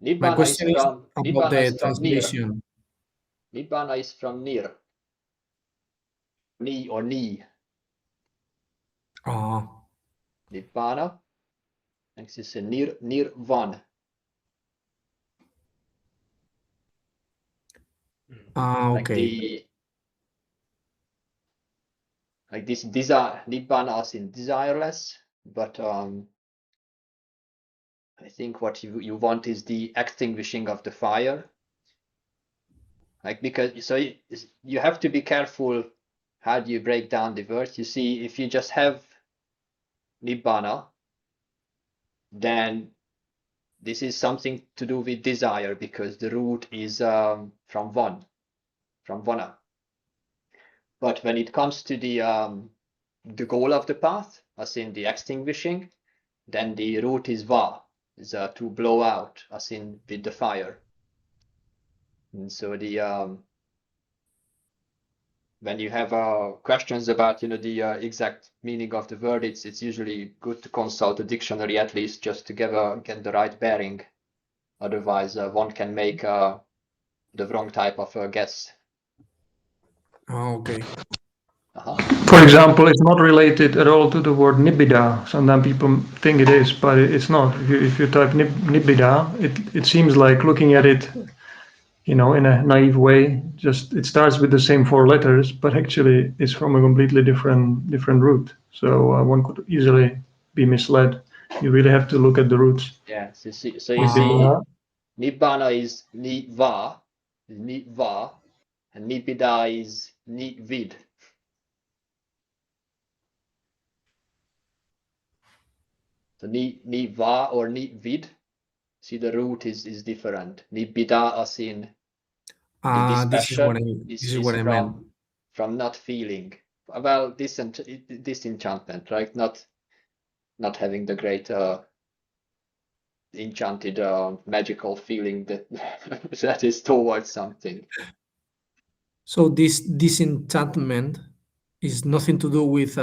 My Nibbana question is about Nibbana is the from nir. translation. Nibbana is from nir. Ni or ni. Nibbana. And this is a nirvan. Okay. Like this desire, nibbana as in desireless, but I think what you want is the extinguishing of the fire. Like, because so you have to be careful how do you break down the words. You see, if you just have nibbana, then this is something to do with desire, because the root is from vana. But when it comes to the goal of the path, as in the extinguishing, then the root is va, is to blow out, as in with the fire. And so when you have questions about the exact meaning of the word, it's usually good to consult a dictionary, at least, just to get the right bearing. Otherwise, one can make the wrong type of guess. Okay. For example, it's not related at all to the word nibbida. Sometimes people think it is, but it's not. If you type nibbida, it seems like, looking at it, in a naive way, just it starts with the same 4 letters, but actually it's from a completely different root. So one could easily be misled. You really have to look at the roots. Yeah. So you see, nibbana is ni-va, and nibbida is ni-vid. So ni-va or ni-vid, see, the root is different. Nibbida, as in the dispassion, this is what I meant. From not feeling. Well, disenchantment, right? Not having the great enchanted magical feeling that that is towards something. So this disenchantment is nothing to do with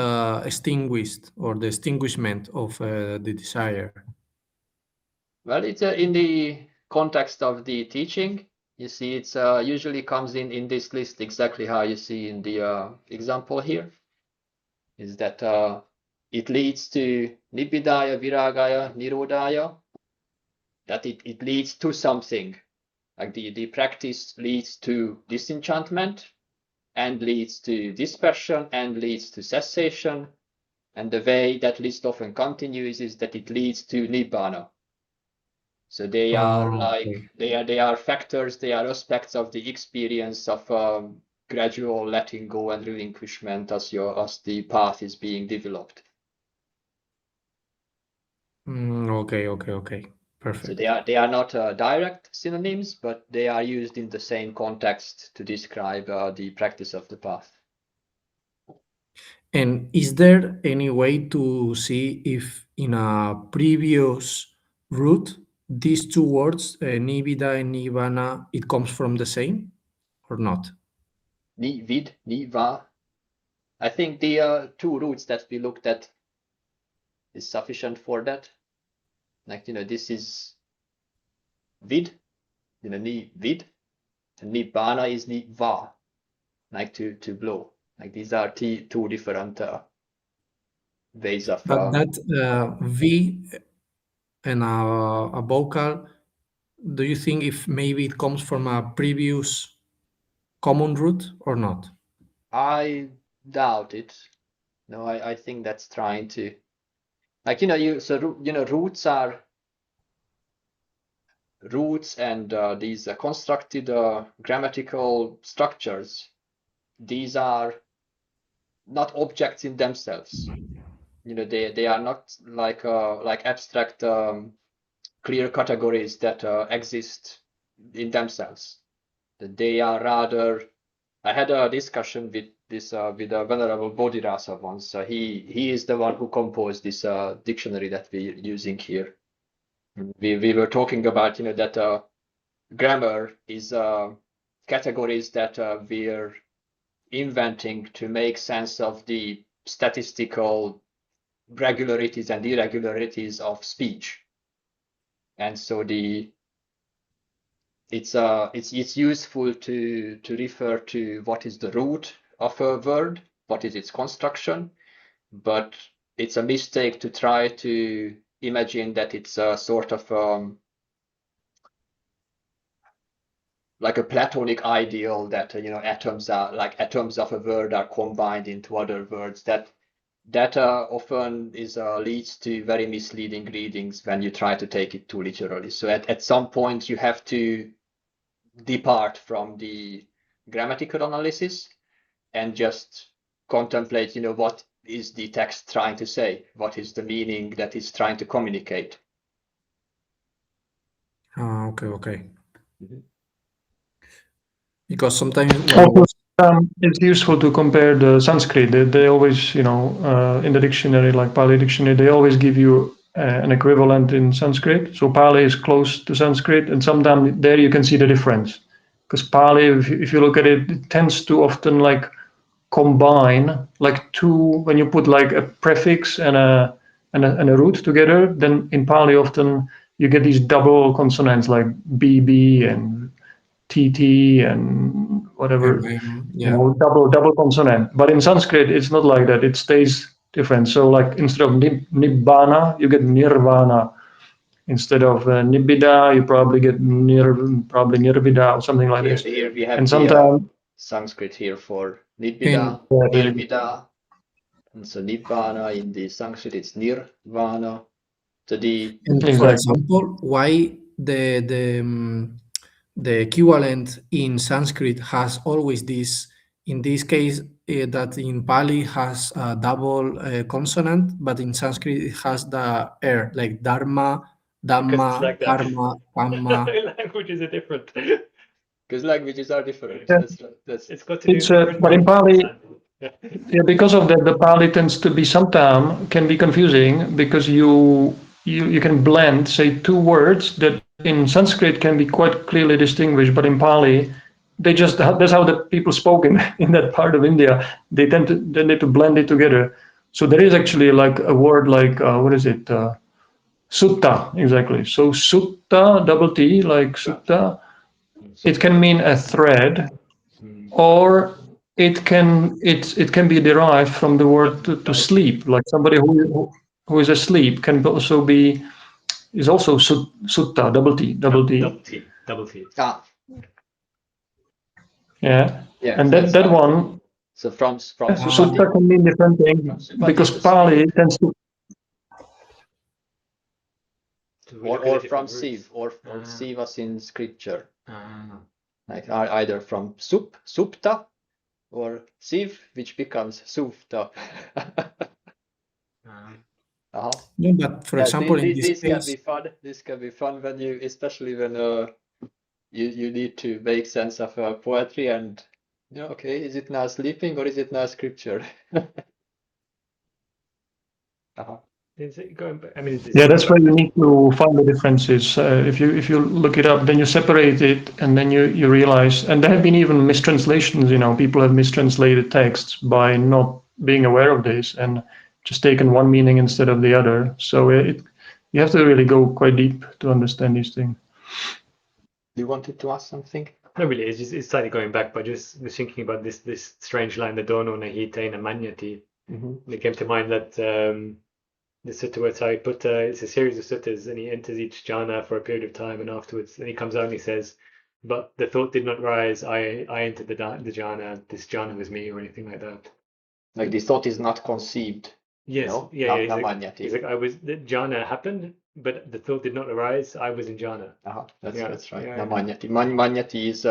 extinguished or the extinguishment of the desire. Well, it's in the context of the teaching. You see, it's usually comes in this list exactly how you see in the example here. Is that it leads to nibbidaya, viragaya, nirodhaya. That it leads to something. Like the practice leads to disenchantment, and leads to dispersion, and leads to cessation. And the way that list often continues is that it leads to nibbana. So they are okay. they are factors, they are aspects of the experience of gradual letting go and relinquishment as the path is being developed. Okay. So Perfect. they are not direct synonyms, but they are used in the same context to describe the practice of the path. And is there any way to see if in a previous root, these two words, Nibbida and Nibbana, it comes from the same or not? Ni vid, ni va. I think the two roots that we looked at is sufficient for that. Like, this is vid, ni vid, and nibbana is ni va, like to blow. Like these are two different ways of. But that V and a vocal, do you think if maybe it comes from a previous common root or not? I doubt it. No, I think that's trying to, like, roots and these constructed grammatical structures. These are not objects in themselves. They are not like abstract clear categories that exist in themselves. They are rather. I had a discussion with this with a venerable Bodhirasa once. He is the one who composed this dictionary that we're using here. We were talking about that grammar is categories that we're inventing to make sense of the statistical regularities and irregularities of speech. And so it's useful to refer to what is the root of a word, what is its construction, but it's a mistake to try to imagine that it's a sort of like a Platonic ideal that atoms of a word are combined into other words. That often leads to very misleading readings when you try to take it too literally. So at some point you have to depart from the grammatical analysis and just contemplate, what is the text trying to say? What is the meaning that it's trying to communicate? Okay. Mhm. Because sometimes Also, it's useful to compare the Sanskrit. They always, in the dictionary, like Pali dictionary, they always give you an equivalent in Sanskrit. So Pali is close to Sanskrit, and sometimes there you can see the difference. Because Pali, if you look at it, it tends to often like combine like two, when you put like a prefix and a root together, then in Pali often you get these double consonants like BB and TT and whatever, yeah. double consonant. But in Sanskrit, it's not like that. It stays different. So like instead of nibbana, you get nirvana. Instead of nibbida, you probably get nirvida or something like this. Here we have And the sometimes Sanskrit here for nibbida, nirvida, and so nibbana in the Sanskrit it's nirvana. So the And for exactly. example, why the equivalent in Sanskrit has always this, in this case, that in Pali has a double consonant, but in Sanskrit it has the air, like dharma, Because it's dhamma, like that. karma, kamma. Languages are different. because languages are different. Yeah. That's It's got to do It's with but in Pali, Yeah. yeah, because of that, the Pali tends to be sometimes can be confusing because you can blend, say, two words that in Sanskrit can be quite clearly distinguished, but in Pali, that's how the people spoke in that part of India. They tend to blend it together. So there is actually like a word like what is it? Sutta, exactly. So sutta, double T, like sutta, it can mean a thread, or it can be derived from the word to sleep, like somebody who is asleep can also be is also sutta, double T. Double T. Yeah, yeah. and That's that right. one, So from sutta can mean different things sympathy because to Pali sleep. tends to or from sieve, or from sieve as in scripture. Like either from supta or sieve, which becomes sufta. No, but for example, in this can case, be fun. This can be fun when you, especially when you need to make sense of poetry and okay, is it now sleeping or is it now scripture? Going back, I mean, Yeah, that's where you need to find the differences. If you look it up, then you separate it, and then you realize. And there have been even mistranslations. People have mistranslated texts by not being aware of this and just taken one meaning instead of the other. So you have to really go quite deep to understand these things. You wanted to ask something? No, really, it's slightly going back, but just was thinking about this strange line, the Dhona Nahitena Manyati. It came to mind that the sutta where Sariputta, it's a series of suttas, and he enters each jhana for a period of time, and afterwards, and he comes out and he says, "But the thought did not rise. I entered the jhana. This jhana was me," or anything like that. Like the thought is not conceived. Yes, No? yeah. He's He's like, the jhana happened, but the thought did not arise. I was in jhana. That's right. Yeah. Namanyati. Manyati is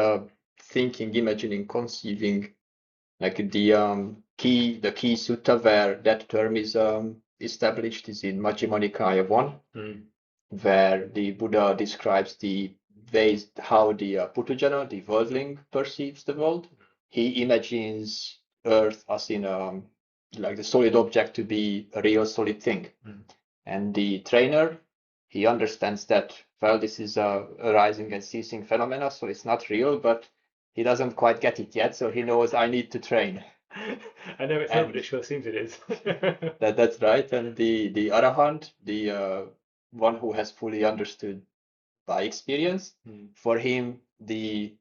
thinking, imagining, conceiving. Like the key sutta where that term is established is in Majjhima Nikaya 1, where the Buddha describes the ways how the Putujana, the worldling, perceives the world. He imagines earth as in like the solid object to be a real solid thing. And the trainer, he understands that, well, this is a arising and ceasing phenomena, so it's not real, but he doesn't quite get it yet, so he knows I need to train. I know it's not, but it sure seems it is. That's right. And the Arahant, the one who has fully understood by experience, for him the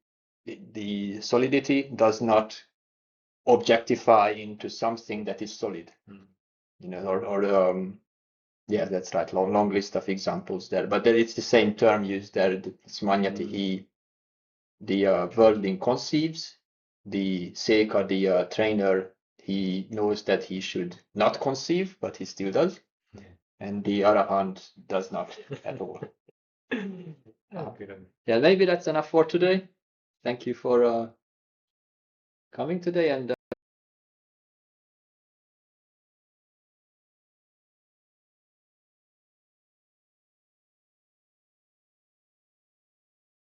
solidity does not objectify into something that is solid. Yeah, that's right. Long list of examples there, but it's the same term used there. It's Manyati. The worldling conceives, the Seka, the trainer, he knows that he should not conceive, but he still does. And the Arahant does not at all. Yeah, maybe that's enough for today. Thank you for coming today, and